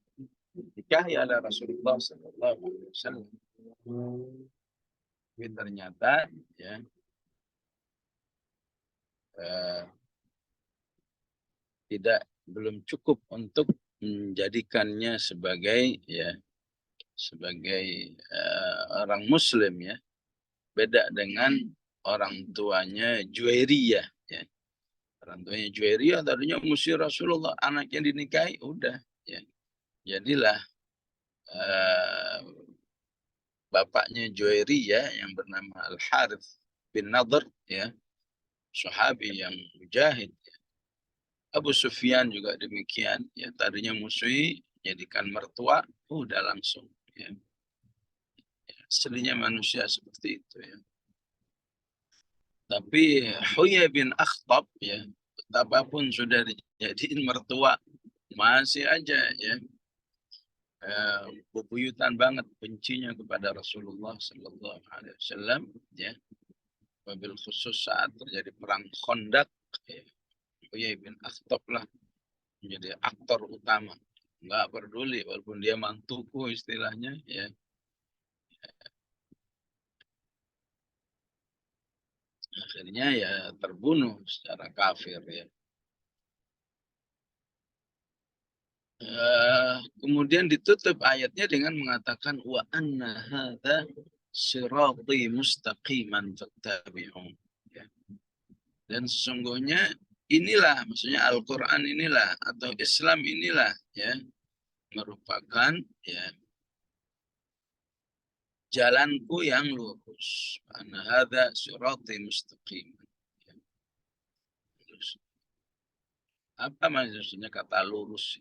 nikahi oleh Rasulullah Sallallahu Alaihi Wasallam. Tapi ternyata ya eh, belum cukup untuk menjadikannya sebagai ya sebagai orang Muslim ya. Beda dengan orang tuanya Juwairiyah ya. Orang tuanya Juwairiyah tadinya mesti Rasulullah anaknya dinikahi udah ya. Jadilah bapaknya Juwairiyah yang bernama Al-Harith bin Nadhr ya, sahabi yang mujahid. Ya. Abu Sufyan juga demikian ya, tadinya musuhi jadikan mertua udah langsung ya. Aslinya manusia seperti itu ya. Tapi Huyai bin Akhtab ya, betapapun sudah dijadiin mertua masih aja ya bebuyutan banget bencinya kepada Rasulullah Sallallahu Alaihi Wasallam ya. Wabil khusus saat terjadi perang Khandaq ya. Huyai bin Akhtab lah menjadi aktor utama, nggak peduli walaupun dia mantuku istilahnya ya. Akhirnya ya terbunuh secara kafir ya. Kemudian ditutup ayatnya dengan mengatakan wa anna hadza sirati mustaqiman fattabi'un. Ya. Dan sesungguhnya inilah maksudnya Al-Qur'an inilah atau Islam inilah ya merupakan ya jalanku yang lurus. Anna hadza sirati mustaqiman. Ya. Apa maksudnya kata lurus?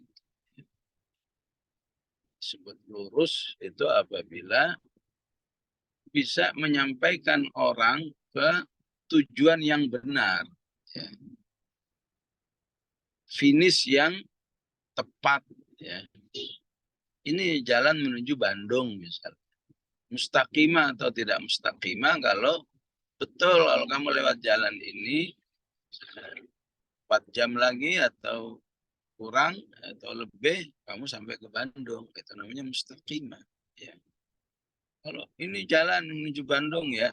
Disebut lurus itu apabila bisa menyampaikan orang ke tujuan yang benar. Ya. Finish yang tepat. Ya. Ini jalan menuju Bandung misalnya. Mustaqimah atau tidak mustaqimah kalau betul kalau kamu lewat jalan ini 4 jam lagi atau kurang atau lebih kamu sampai ke Bandung. Itu namanya mustaqimah. Ya. Kalau ini jalan menuju Bandung ya,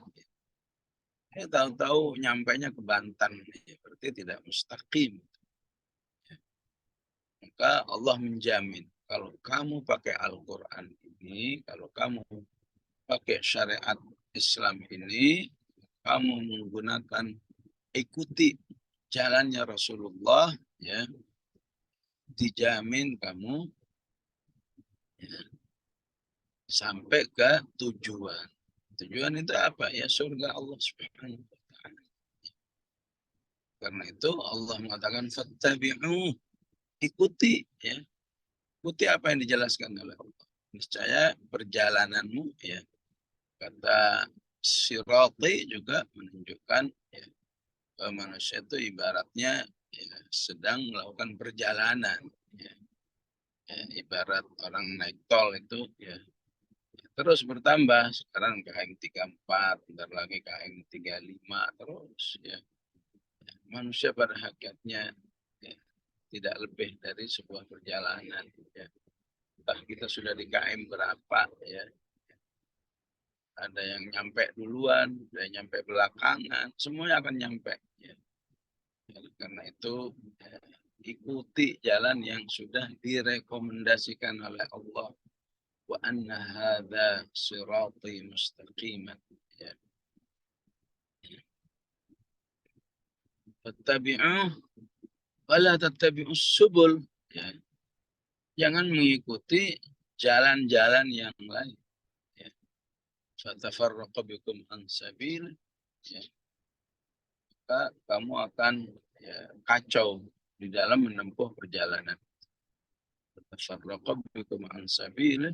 tahu-tahu nyampainya ke Banten, ya, berarti tidak mustaqim. Ya. Maka Allah menjamin kalau kamu pakai Al-Quran ini, kalau kamu pakai syariat Islam ini, kamu menggunakan ikuti jalannya Rasulullah, ya, dijamin kamu ya, sampai ke tujuan. Tujuan itu apa? Ya surga Allah Subhanahu wa taala. Karena itu Allah mengatakan fattabi'u, ikuti ya. Ikuti apa yang dijelaskan oleh Allah. Niscaya perjalananmu ya. Kata Sirati juga menunjukkan ya, bahwa manusia itu ibaratnya ya, sedang melakukan perjalanan. Ya. Ya, ibarat orang naik tol itu ya terus bertambah. Sekarang KM 34, bentar lagi KM 35 terus ya. Manusia pada hakikatnya ya, tidak lebih dari sebuah perjalanan. Ya. Entah kita sudah di KM berapa ya. Ada yang nyampe duluan, ada yang nyampe belakangan, semuanya akan nyampe. Ya. Karena itu ya, ikuti jalan yang sudah direkomendasikan oleh Allah. Wa anna hadza sirati mustaqiman. Ya. Fattabi'uh wala tattabi'us subul. Ya. Jangan mengikuti jalan-jalan yang lain. Ya. Fatafarraqa bikum an sabil. Ya. Maka kamu akan ya, kacau di dalam menempuh perjalanan. Fatafarraqa bikum an sabil.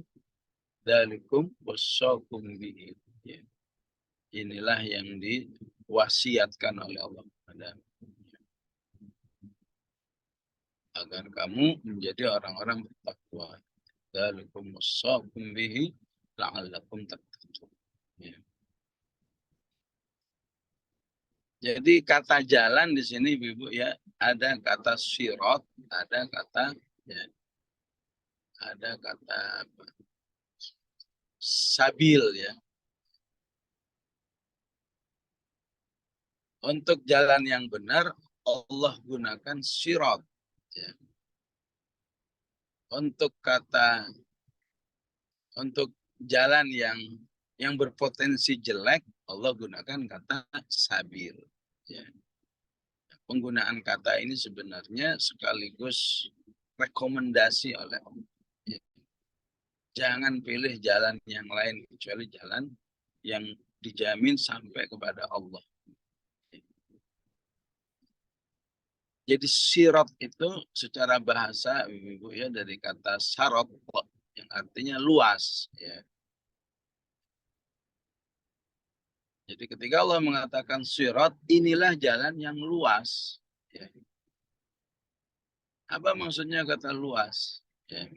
Dzalikum wassaqum bihi. Ya. Inilah yang diwasiatkan oleh Allah kepada agar kamu menjadi orang-orang bertakwa. Dzalikum wassaqum bihi la'allakum tattaqun. Ya. Jadi kata jalan di sini Ibu ya, ada kata sirat, ada kata ya, ada kata apa? Sabil ya. Untuk jalan yang benar Allah gunakan sirat. Ya. Untuk jalan yang berpotensi jelek Allah gunakan kata sabil. Ya. Penggunaan kata ini sebenarnya sekaligus rekomendasi oleh Allah. Ya. Jangan pilih jalan yang lain kecuali jalan yang dijamin sampai kepada Allah. Jadi sirat itu secara bahasa Ibu ya dari kata sarot yang artinya luas ya. Jadi ketika Allah mengatakan sirat, inilah jalan yang luas. Ya. Apa maksudnya kata luas? Ya.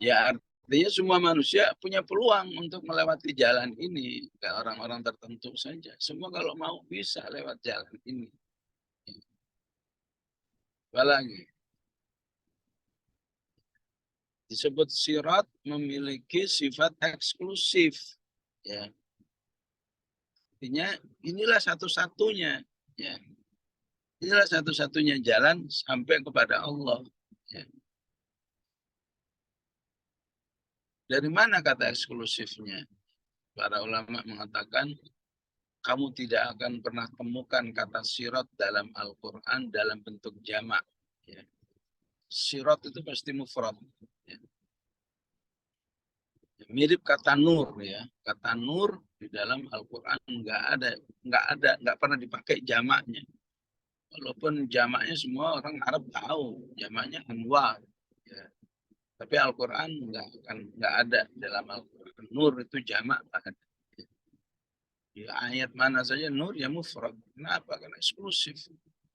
Ya artinya semua manusia punya peluang untuk melewati jalan ini. Gak orang-orang tertentu saja. Semua kalau mau bisa lewat jalan ini. Ya. Apalagi disebut sirat memiliki sifat eksklusif. Ya. Artinya inilah satu-satunya. Ya. Inilah satu-satunya jalan sampai kepada Allah. Ya. Dari mana kata eksklusifnya? Para ulama mengatakan, kamu tidak akan pernah temukan kata sirat dalam Al-Quran dalam bentuk jamak. Ya. Sirat itu pasti mufrad. Ya. Mirip kata nur ya. Kata nur di dalam Al-Quran nggak pernah dipakai jamaknya. Walaupun jamaknya semua orang Arab tahu, jamaknya anwar. Ya. Tapi Al-Quran nggak ada dalam Al-Quran. Nur itu jamak. Ya, ayat mana saja nur ya mufrad. Kenapa? Karena eksklusif.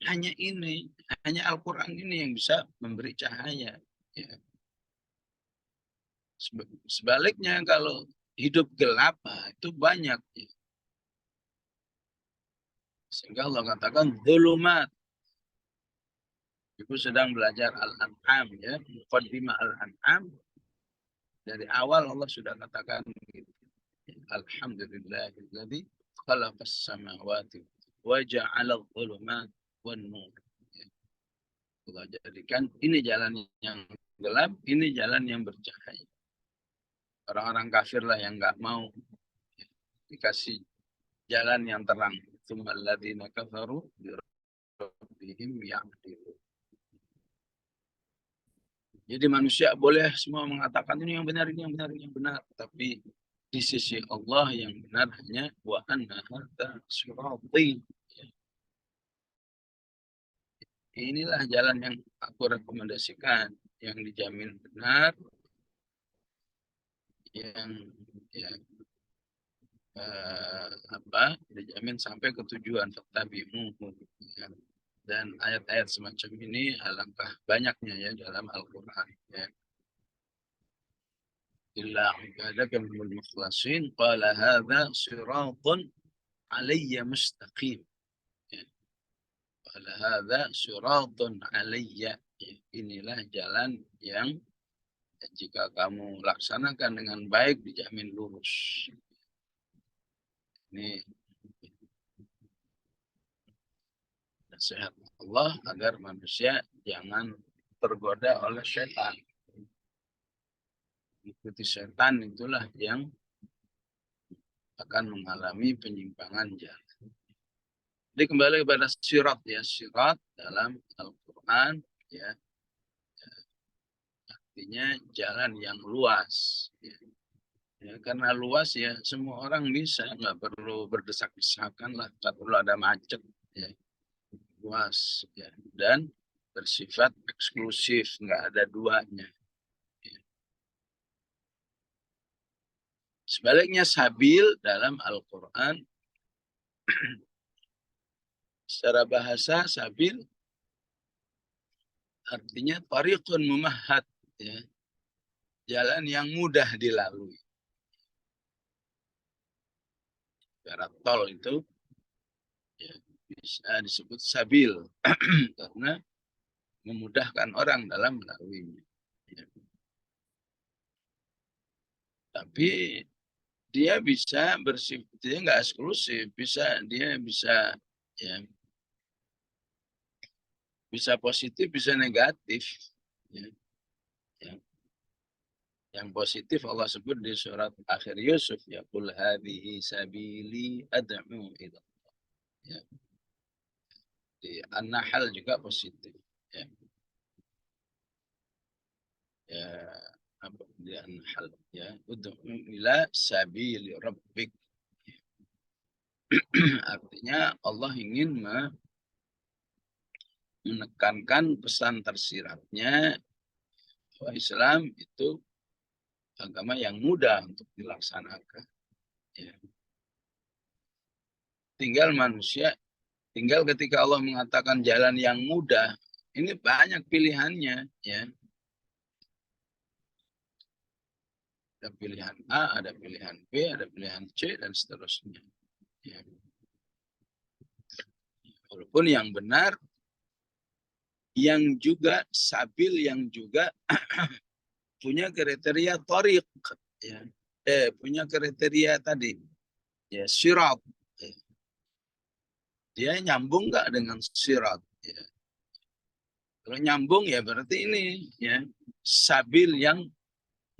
Hanya ini, hanya Al-Quran ini yang bisa memberi cahaya. Ya. Sebaliknya kalau hidup gelap, itu banyak. Ya. Sehingga Allah katakan zulumat. Ibu sedang belajar Al-An'am ya, muqaddimah Al-An'am. Dari awal Allah sudah katakan gitu. Alhamdulillahilladzi khalaqas samawati wa ja'ala adh-dhulumat wan nur. Allah jadikan ini jalan yang gelap, ini jalan yang bercahaya. Orang-orang kafir lah yang nggak mau dikasih jalan yang terang. Tsumalladzina kafaru bi rabbihim ya'dilun. Jadi manusia boleh semua mengatakan ini yang benar, ini yang benar, ini yang benar. Tapi di sisi Allah yang benar hanya wa anna hadza sirati. Inilah jalan yang aku rekomendasikan, yang dijamin benar, yang ya, dijamin sampai ke tujuan fattabi'uhu. Ya. Dan ayat-ayat semacam ini alangkah banyaknya ya dalam Al-Quran. Ya. Illa ibadaka minal mukhlasin qala hadza siratun alayya mustaqim. Ya. Qala hadza siratun alayya. Ya. Inilah jalan yang jika kamu laksanakan dengan baik dijamin lurus. Ini nasihat Allah agar manusia jangan tergoda oleh setan. Ikuti setan itulah yang akan mengalami penyimpangan jalan. Jadi kembali kepada sirat ya, sirat dalam Al-Quran ya, artinya jalan yang luas. Ya. Ya, karena luas ya semua orang bisa, nggak perlu berdesak-desakan lah, nggak perlu ada macet. Ya. Luas ya. Dan bersifat eksklusif, nggak ada duanya. Ya. Sebaliknya sabil dalam Al-Quran secara bahasa sabil artinya tariqun mumahhad ya. Jalan yang mudah dilalui. Cara tol itu ya, bisa disebut sabil karena memudahkan orang dalam melaluinya. Ya. Tapi dia bisa bersifat, dia nggak eksklusif, dia bisa ya bisa positif, bisa negatif. Ya. Ya. Yang positif Allah sebut di surat akhir Yusuf ya qul hadhihi sabili ad'u ila. Ya. Di An-Nahl juga positif. Ya. Ya apa di An-Nahl ya ud'u ila sabili rabbik. Artinya Allah ingin menekankan pesan tersiratnya bahwa Islam itu agama yang mudah untuk dilaksanakan. Ya. Tinggal ketika Allah mengatakan jalan yang mudah, ini banyak pilihannya. Ya. Ada pilihan A, ada pilihan B, ada pilihan C, dan seterusnya. Ya. Walaupun yang benar, yang juga sabil, yang juga punya kriteria tariq. Ya. Punya kriteria tadi. Ya, sirat. Ya. Dia nyambung nggak dengan sirat? Ya. Kalau nyambung ya berarti ini ya sabil yang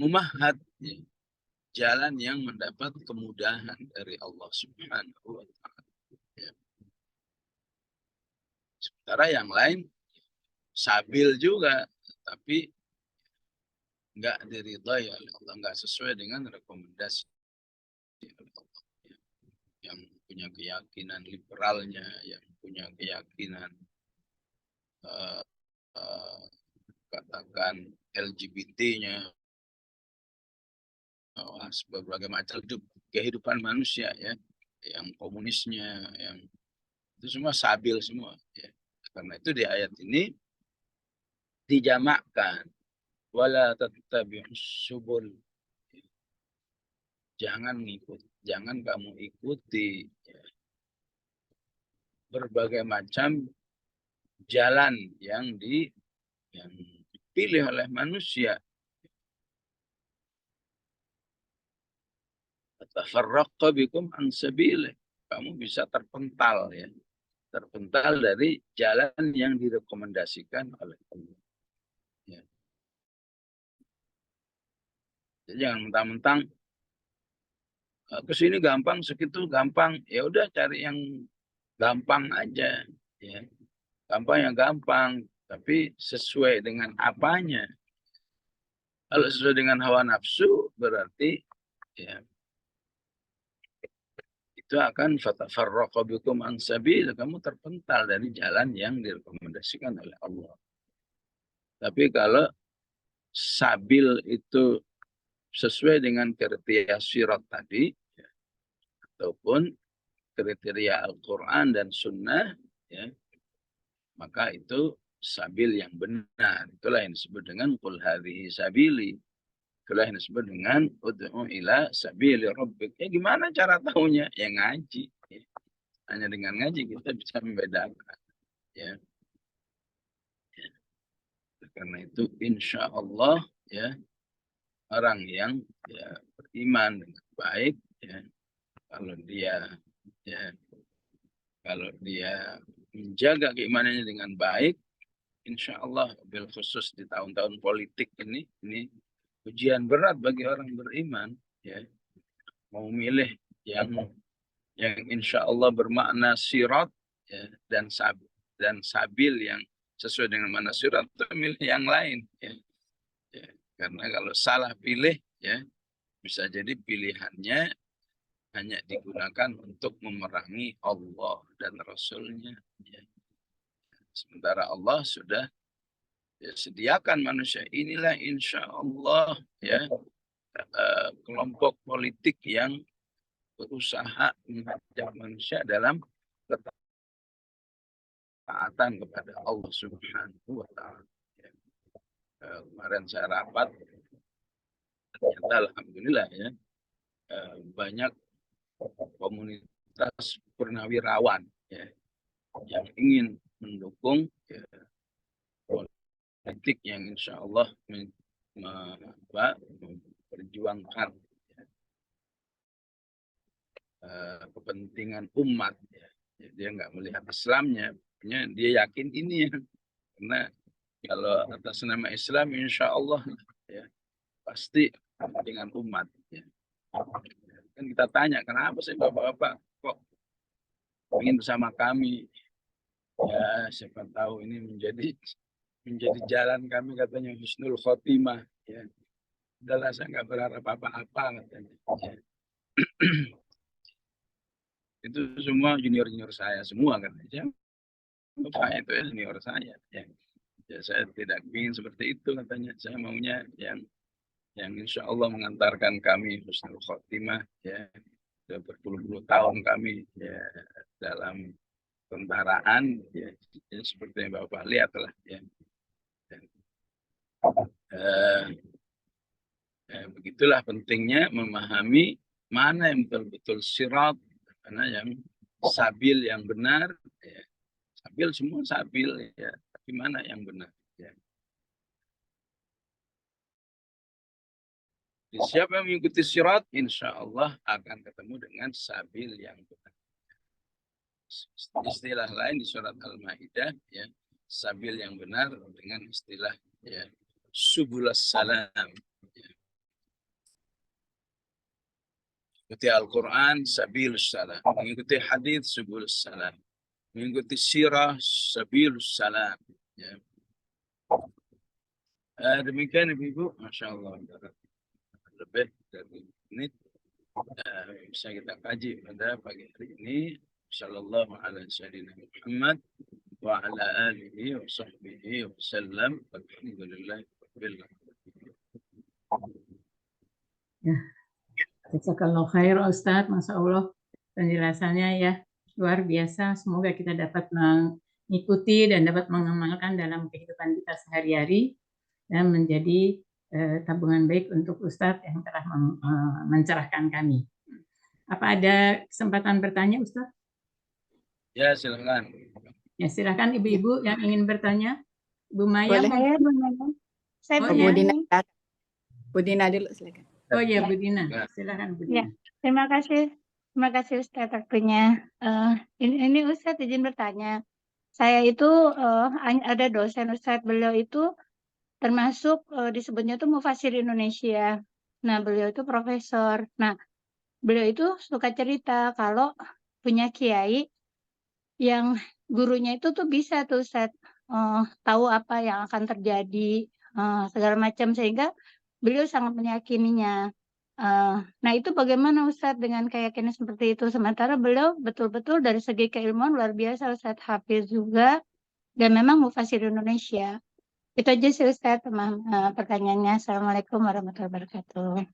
mumahad. Ya. Jalan yang mendapat kemudahan dari Allah Subhanahu wa Ta'ala. Ya. Sementara yang lain sabil juga, tapi nggak diridhai oleh Allah, nggak sesuai dengan rekomendasi Allah. Ya. Yang punya keyakinan liberalnya, yang punya keyakinan uh, uh, katakan LGBT-nya, berbagai macam kehidupan manusia ya, yang komunisnya, yang itu semua sabil semua. Ya. Karena itu di ayat ini dijamakkan wala tattabi'us subul. Jangan kamu ikuti ya, berbagai macam jalan yang dipilih oleh manusia. Tafarraqqa bikum an sabilih. Kamu bisa terpental ya. terpental dari jalan yang direkomendasikan oleh Allah. Ya. Jadi jangan mentang-mentang ke sini gampang, segitu gampang. Ya udah cari yang gampang aja. Ya. Gampang yang gampang, tapi sesuai dengan apanya. Kalau sesuai dengan hawa nafsu, berarti ya itu akan fatafarraqa bikum an sabil, kamu terpental dari jalan yang direkomendasikan oleh Allah. Tapi kalau sabil itu sesuai dengan kriteria sirat tadi, ya, ataupun kriteria Al-Quran dan Sunnah, ya, maka itu sabil yang benar. Itulah yang disebut dengan qul hadhihi sabili. Itulah yang disebut dengan ud'u ila sabili rabbik. Ya gimana cara tahunya? Ya ngaji. Ya. Hanya dengan ngaji kita bisa membedakan. Ya. Ya. Karena itu insya Allah ya orang yang ya, beriman dengan baik, ya, kalau dia menjaga keimanannya dengan baik, insya Allah bil khusus di tahun-tahun politik ini ujian berat bagi orang beriman, ya, mau milih yang insya Allah bermakna sirat, ya, dan sabil yang sesuai dengan mana sirat, itu milih yang lain, ya. Ya, karena kalau salah pilih, ya, bisa jadi pilihannya hanya digunakan untuk memerangi Allah dan Rasul-Nya. Ya. Sementara Allah sudah ya, sediakan manusia. Inilah insya Allah ya kelompok politik yang berusaha mengajak manusia dalam ketaatan kepada Allah Subhanahu wa Ta'ala. Ya. Kemarin saya rapat, ternyata alhamdulillah ya banyak komunitas purnawirawan ya, yang ingin mendukung ya, politik yang insya Allah memperjuangkan ya, kepentingan umat. Ya. Dia nggak melihat Islamnya, dia yakin ini ya. Karena kalau atas nama Islam insya Allah ya, pasti kepentingan umat. Ya. Kan kita tanya, kenapa sih Bapak-Bapak kok ingin bersama kami? Ya, siapa tahu ini menjadi jalan kami, katanya husnul khotimah. Ya. Udahlah, saya nggak berharap apa-apa, katanya. Ya. Itu semua junior-junior saya semua, katanya. Bapak itu ya junior saya. Ya. Ya, saya tidak ingin seperti itu, katanya. Saya maunya yang insya Allah mengantarkan kami husnul khotimah, ya. Sudah berpuluh-puluh tahun kami ya dalam tentaraan, ya, seperti yang Bapak lihat lah, ya. Begitulah pentingnya memahami mana yang betul-betul sirat, mana yang sabil yang benar, ya. Sabil semua sabil, ya, tapi mana yang benar, ya. Siapa yang mengikuti sirat, insya Allah akan ketemu dengan sabil yang benar. Istilah lain di surat Al-Maidah, ya, sabil yang benar dengan istilah ya subulus salam. Ya. Mengikuti Al-Quran sabilus salam, mengikuti hadis subulus salam, mengikuti sirah sabilus salam. Ya. Demikian Ibu, Masya Allah. Lebih dari menit bisa kita kaji pada pagi hari ini. Sallallahu alaihi wasallam Muhammad wa ala alihi wa sahbihi wa sallam. Alhamdulillah.
Ya, jazakallahu khair Ustadz, Masya Allah penjelasannya ya luar biasa. Semoga kita dapat mengikuti dan dapat mengamalkan dalam kehidupan kita sehari-hari dan menjadi tabungan baik untuk Ustadz yang telah mencerahkan kami. Apa ada kesempatan bertanya, Ustadz?
Ya, silakan.
Ya, silakan ibu-ibu yang ingin bertanya. Bu Maya.
Boleh. Saya Bu Dina dulu, silakan.
Oh ya, Bu Dina. Silakan Bu Dina.
Ya, terima kasih Terima kasih Ustadz waktunya. Ini Ustadz izin bertanya. Saya itu ada dosen Ustadz, beliau itu termasuk disebutnya tuh Mufasir Indonesia. Nah, beliau itu profesor. Nah, beliau itu suka cerita kalau punya kiai yang gurunya itu tuh bisa tuh Ustadz tahu apa yang akan terjadi segala macam, sehingga beliau sangat meyakininya. Nah, itu bagaimana Ustadz dengan keyakinan seperti itu? Sementara beliau betul-betul dari segi keilmuan luar biasa Ustadz, hafiz juga dan memang mufasir Indonesia. Itu aja sih Ustadz pertanyaannya. Assalamualaikum warahmatullahi wabarakatuh.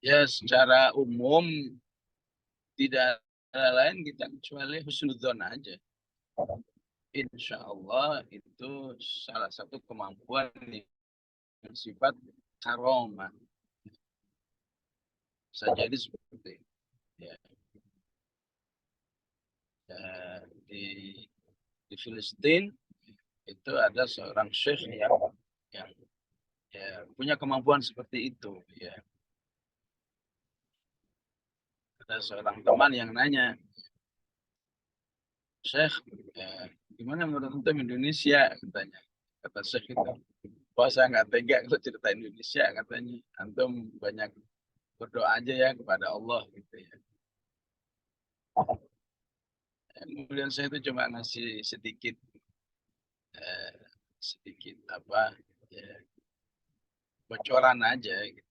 Ya, secara umum tidak ada lain kita kecuali husnudzon aja. Insya Allah itu salah satu kemampuan yang bersifat karomah. Bisa jadi seperti ya. Di Filistin itu ada seorang syekh yang ya, punya kemampuan seperti itu. Ya. Ada seorang teman yang nanya, Syekh, gimana menurut antum Indonesia? Katanya. Kata Syekh itu, wah saya nggak tega kalau cerita Indonesia, katanya. Antum banyak berdoa aja ya kepada Allah gitu ya. Kemudian saya itu cuma ngasih sedikit apa ya, bocoran aja gitu.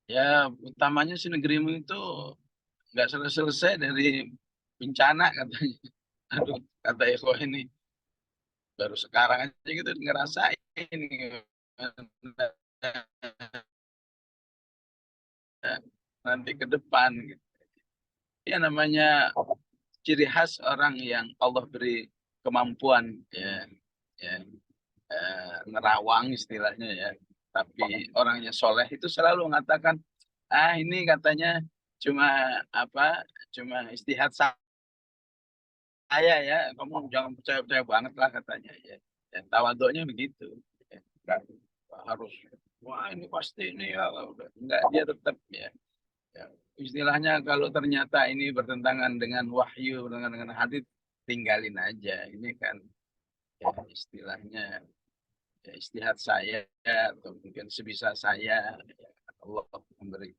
Ya utamanya sih negerimu itu nggak selesai dari bencana katanya. Aduh, kata Eko ini baru sekarang aja gitu ngerasain nanti ke depan gitu. Ya namanya ciri khas orang yang Allah beri kemampuan ya, nerawang istilahnya ya. Tapi orangnya soleh itu selalu mengatakan, ini katanya cuma istihad saya ya, kamu jangan percaya banget lah katanya ya. Dan tawaduknya begitu. Ya, harus wah ini pasti ini ya, enggak, dia tetap ya. Ya, istilahnya kalau ternyata ini bertentangan dengan wahyu, dengan hadis, tinggalin aja. Ini kan ya, istilahnya ya, istihad saya atau mungkin sebisa saya ya, Allah memberi.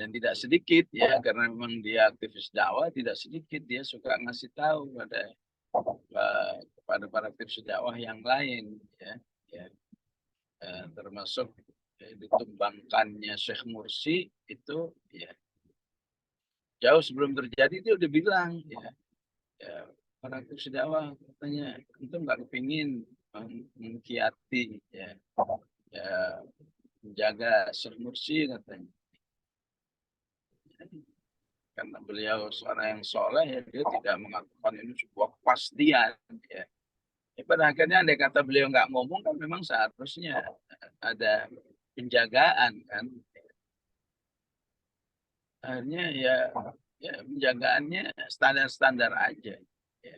Dan tidak sedikit ya, karena memang dia aktivis dakwah, tidak sedikit dia suka ngasih tahu kepada para aktivis dakwah yang lain ya, ya. Termasuk ditumbangkannya Syekh Mursi itu ya jauh sebelum terjadi dia udah bilang ya para aktivis dakwah katanya itu nggak kepingin mengkiati ya menjaga Syekh Mursi katanya. Karena beliau seorang yang soleh ya, dia tidak mengatakan ini sebuah kepastian ya. Pada akhirnya andai kata beliau nggak ngomong kan memang seharusnya ada penjagaan kan. Akhirnya ya penjagaannya standar-standar aja. Ya.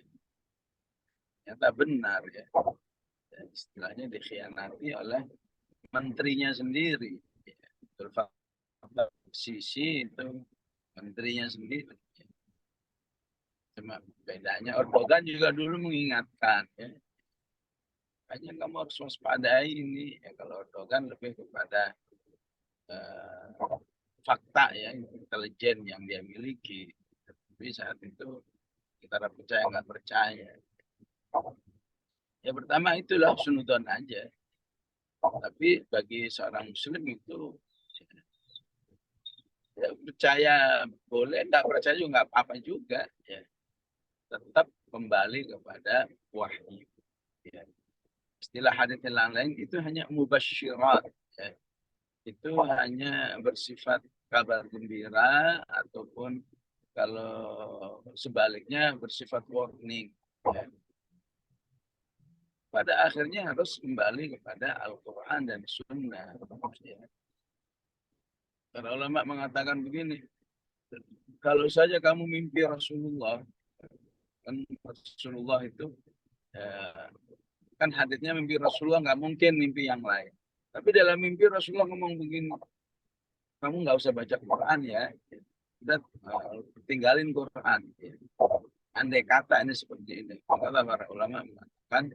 Ternyata benar ya. Dan istilahnya dikhianati oleh menterinya sendiri. Ya. Sisi itu menterinya sendiri. Cuma bedanya Erdogan juga dulu mengingatkan ya. Hanya kamu harus waspadai ini ya, kalau Erdogan lebih kepada fakta ya, intelijen yang dia miliki. Tapi saat itu kita percaya nggak percaya. Ya pertama itulah sunudon aja. Tapi bagi seorang muslim itu ya, percaya boleh, nggak percaya juga nggak apa-apa juga ya. Tetap kembali kepada wahyu. Ya. Istilah hadits yang lain itu hanya mubasyirat. Ya. Itu hanya bersifat kabar gembira ataupun kalau sebaliknya bersifat warning. Ya. Pada akhirnya harus kembali kepada Al-Quran dan Sunnah. Ya. Para ulama mengatakan begini, kalau saja kamu mimpi Rasulullah, kan Rasulullah itu kan haditsnya mimpi Rasulullah nggak mungkin mimpi yang lain. Tapi dalam mimpi Rasulullah ngomong begini, kamu nggak usah baca Quran ya, udah tinggalin Quran. Andai kata ini seperti ini, kata para ulama mengatakan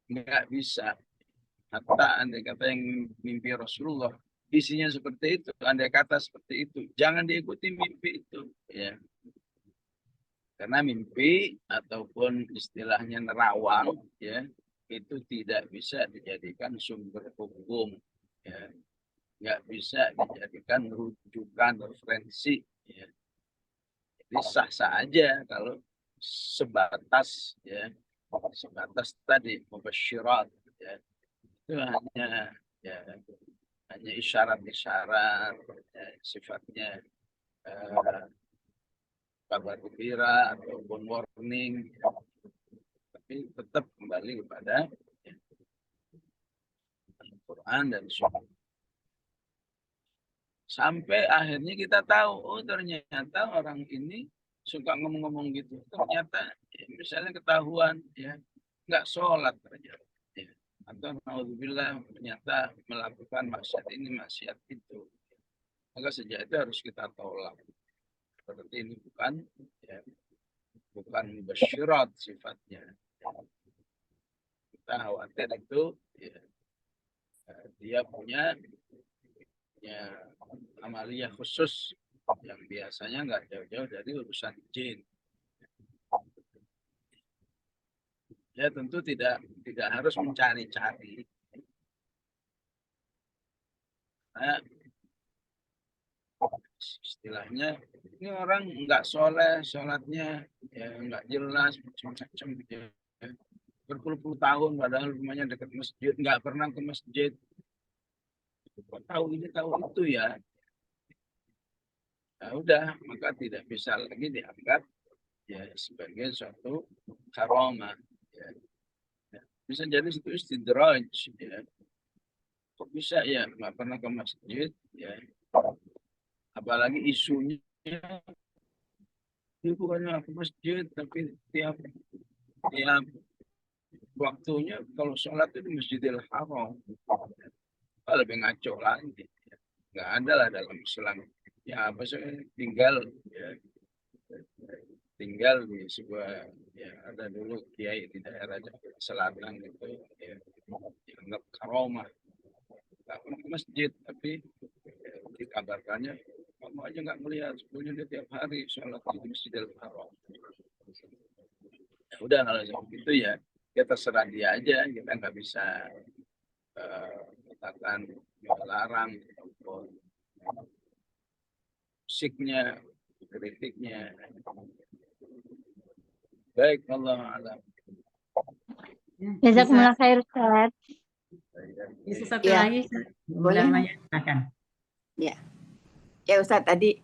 nggak bisa. Hatta andai kata yang mimpi Rasulullah isinya seperti itu, andai kata seperti itu, jangan diikuti mimpi itu, ya. Karena mimpi ataupun istilahnya nerawang, ya, itu tidak bisa dijadikan sumber hukum, ya. Nggak bisa dijadikan rujukan referensi, ya. Jadi sah-sah aja kalau sebatas, ya, sebatas tadi mubasyirat, ya. Itu hanya isyarat-isyarat, ya, sifatnya kabar gembira ataupun warning, tapi tetap kembali kepada Al-Quran dan Sunnah. Sampai akhirnya kita tahu, oh ternyata orang ini suka ngomong-ngomong gitu. Ternyata ya, misalnya ketahuan, ya, nggak sholat ternyata. Ya. Atau naudzubillah ternyata melakukan maksiat ini, maksiat itu. Maka sejak itu harus kita tolak. Seperti ini bukan, ya, bukan mubasyirat sifatnya. Kita khawatir itu, ya, dia punya amaliyah khusus yang biasanya nggak jauh-jauh dari urusan jin. Ya tentu tidak harus mencari-cari. Nah, istilahnya ini orang nggak soleh, sholatnya ya nggak jelas, macam-macam gitu. Ya. Berpuluh-puluh tahun padahal rumahnya dekat masjid, nggak pernah ke masjid. Tahu ini tahu itu ya. Nah, udah, maka tidak bisa lagi dianggap ya sebagai suatu karamah. Ya. Ya. Bisa jadi itu istidraj. Ya. Kok bisa ya nggak pernah ke masjid? Ya. Apalagi isunya ini bukannya ke masjid, tapi tiap waktunya kalau sholat itu di Masjidil Haram. Lebih ngaco lagi. Nggak ada lah dalam Islam. Ya apa sih tinggal di sebuah, ya ada dulu kiai di daerah Jakarta Selatan gitu, ya, dianggap karomah, nggak pernah ke masjid, tapi ya, dikabarkannya kamu aja nggak melihat, sebelumnya dia tiap hari sholat di Masjidil Haram. Ya udah kalau seperti itu ya kita terserah dia aja, kita nggak bisa katakan melarang ataupun musiknya, kritiknya. Baik, Allah alam.
Jazakumullah khair, Ustaz.
Bisa satu
Ya,
lagi,
boleh.
Silakan.
Ya Ustaz tadi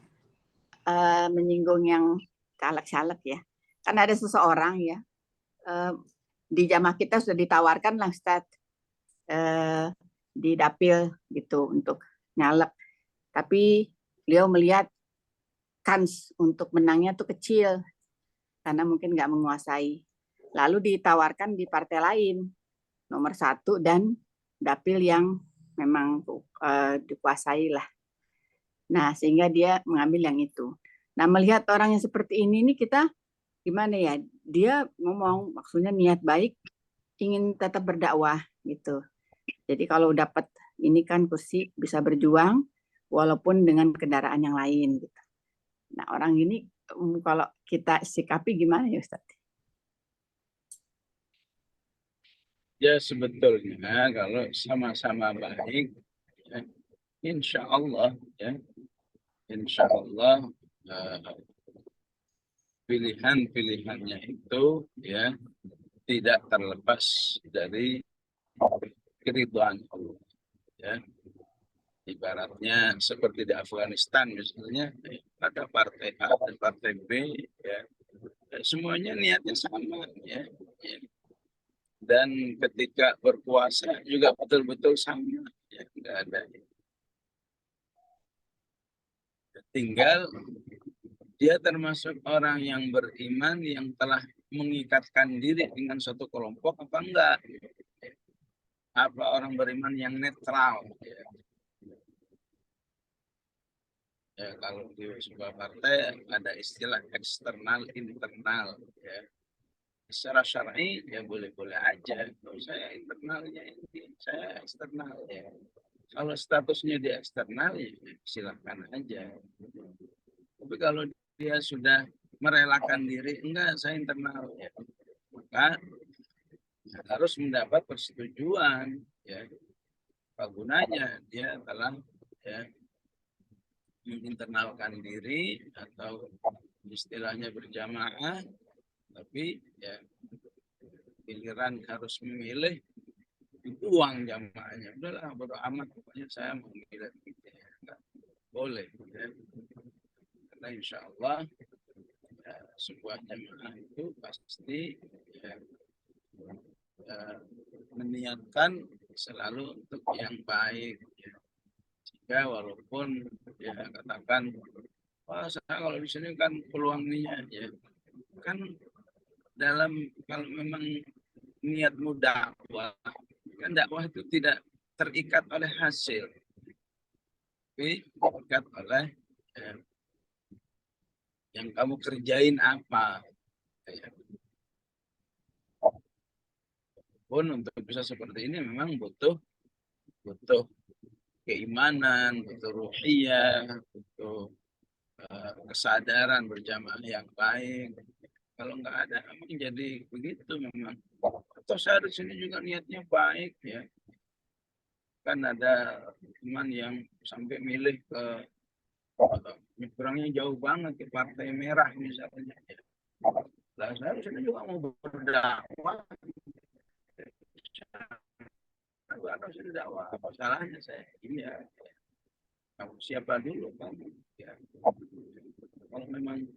menyinggung yang caleg-caleg ya. Kan ada seseorang ya di jamaah kita sudah ditawarkan lah Ustaz di dapil gitu untuk nyalek. Tapi beliau melihat kans untuk menangnya tuh kecil karena mungkin nggak menguasai. Lalu ditawarkan di partai lain nomor 1 dan dapil yang memang dikuasai lah. Nah, sehingga dia mengambil yang itu. Nah, melihat orang yang seperti ini kita gimana ya? Dia ngomong maksudnya niat baik, ingin tetap berdakwah gitu. Jadi kalau dapat ini kan kursi bisa berjuang walaupun dengan kendaraan yang lain gitu. Nah, orang ini kalau kita sikapi gimana ya Ustaz?
Ya sebetulnya kalau sama-sama baik, ya, insya Allah pilihan-pilihannya itu ya tidak terlepas dari keridhaan Allah. Ya. Ibaratnya seperti di Afghanistan misalnya ada partai A dan partai B, ya. Semuanya niatnya sama, ya. Dan ketika berpuasa juga betul-betul sama, ya, nggak ada. Tinggal dia termasuk orang yang beriman yang telah mengikatkan diri dengan suatu kelompok apa enggak. apa orang beriman yang netral. Ya. Ya, kalau di sebuah partai ada istilah eksternal, internal. Ya. Secara syar'i ya boleh-boleh aja. Kalau saya internalnya ini, saya eksternal. Ya. Kalau statusnya di eksternal, ya silahkan aja. Tapi kalau dia sudah merelakan diri, enggak, saya internal. Ya. Maka harus mendapat persetujuan. Ya. Apa gunanya dia telah ya, menginternalkan diri atau istilahnya berjamaah, tapi ya giliran harus memilih, dibuang jamaahnya. Udahlah, bodo amat, pokoknya saya memilih. Enggak boleh. Ya. Karena insya Allah ya, sebuah jamaah itu pasti ya, meniatkan selalu untuk yang baik. Ya. Jika walaupun ya katakan, wah saya kalau di sini kan peluangnya ya kan dalam kalau memang niatmu dakwah, kan dakwah itu tidak terikat oleh hasil, tapi terikat oleh ya, yang kamu kerjain apa. Ya. Pun untuk bisa seperti ini memang butuh keimanan, butuh ruhiyah, butuh kesadaran berjamaah yang baik. Kalau nggak ada, memang jadi begitu memang. Atau saya di sini juga niatnya baik ya. Kan ada teman yang sampai milih ke nyebrangnya jauh banget ke Partai Merah misalnya. Lah saya di sini juga mau berdakwah. Atau sudah dakwah, apa salahnya saya? Iya. Kamu siapa dulu kamu? Ya. Kalau memang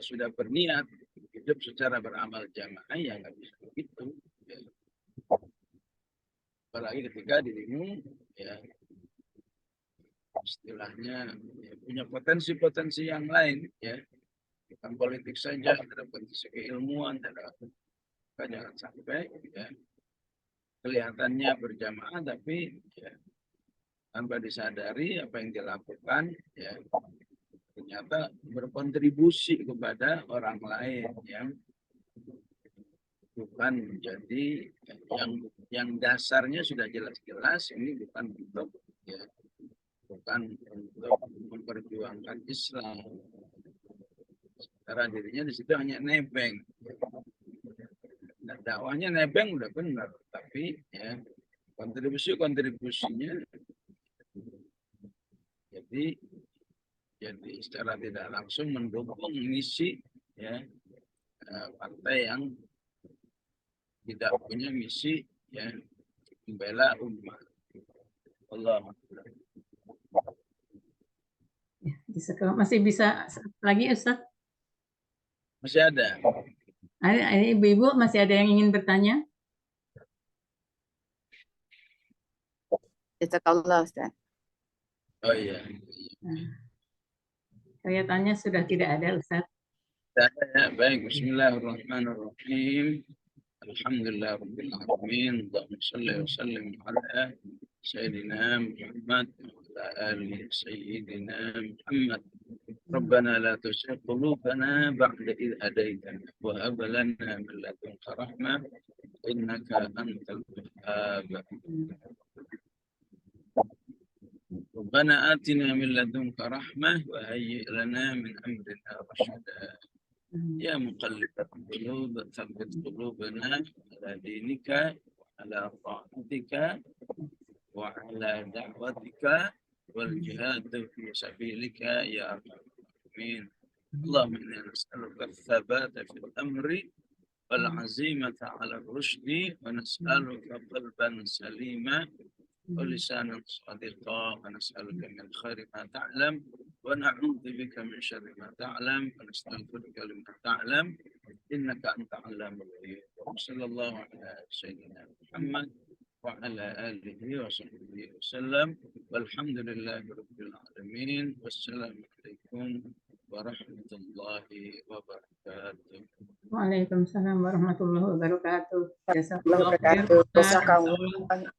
sudah berniat hidup secara beramal jamaah ya nggak bisa begitu. Ya. Apalagi ketika dirimu ya istilahnya ya, punya potensi-potensi yang lain ya, bukan politik saja, ada potensi keilmuan, ada jangan sampai ya kelihatannya berjamaah tapi ya, tanpa disadari apa yang dilakukan ya ternyata berkontribusi kepada orang lain yang bukan menjadi yang dasarnya sudah jelas-jelas ini bukan untuk ya, bukan untuk memperjuangkan Islam. Karena dirinya di situ hanya nebeng. Nah, dakwahnya nebeng udah benar, tapi ya kontribusinya jadi secara tidak langsung mendukung misi ya partai yang tidak punya misi ya membela umat. Allah.
Masih bisa lagi Ustaz?
Masih ada.
Ini ibu-ibu masih ada yang ingin bertanya?
Jazakallah Ustaz.
Oh iya.
Kelihatannya sudah tidak ada Ustaz.
Baik, bismillahirrahmanirrahim. Alhamdulillah rabbil alamin. Allahumma shalli wa sallim ala sayyidina Muhammad wa ala ali sayyidina Muhammad. ربنا لا تزغ قلوبنا بعد إذ هديتنا وهب لنا من لدنك رحمة إنك أنت الوهاب. ربنا آتنا من لدنك رحمة وهيئ لنا من أمرنا رشدا. يا مقلب القلوب ثبت قلوبنا على دينك وعلى طاعتك وعلى دعوتك والجهاد في سبيلك يا رب العالمين. اللهم إنا نسألك الثبات في الأمر والعزيمة على الرشد ونسألك قلبا سليما ولسانا صادقا ونسألك من خير ما تعلم ونعوذ بك من شر ما تعلم ونستغفرك لما تعلم إنك أنت علام الغيوب. وصلى الله على سيدنا محمد وعلى آله وصحبه وسلم والحمد لله رب العالمين والسلام عليكم ورحمة الله وبركاته.
Waalaikumsalam warahmatullahi wabarakatuh.
Allah
Jazakallahu khair
wabarakatuh.
Ustaz.
Jazakallah.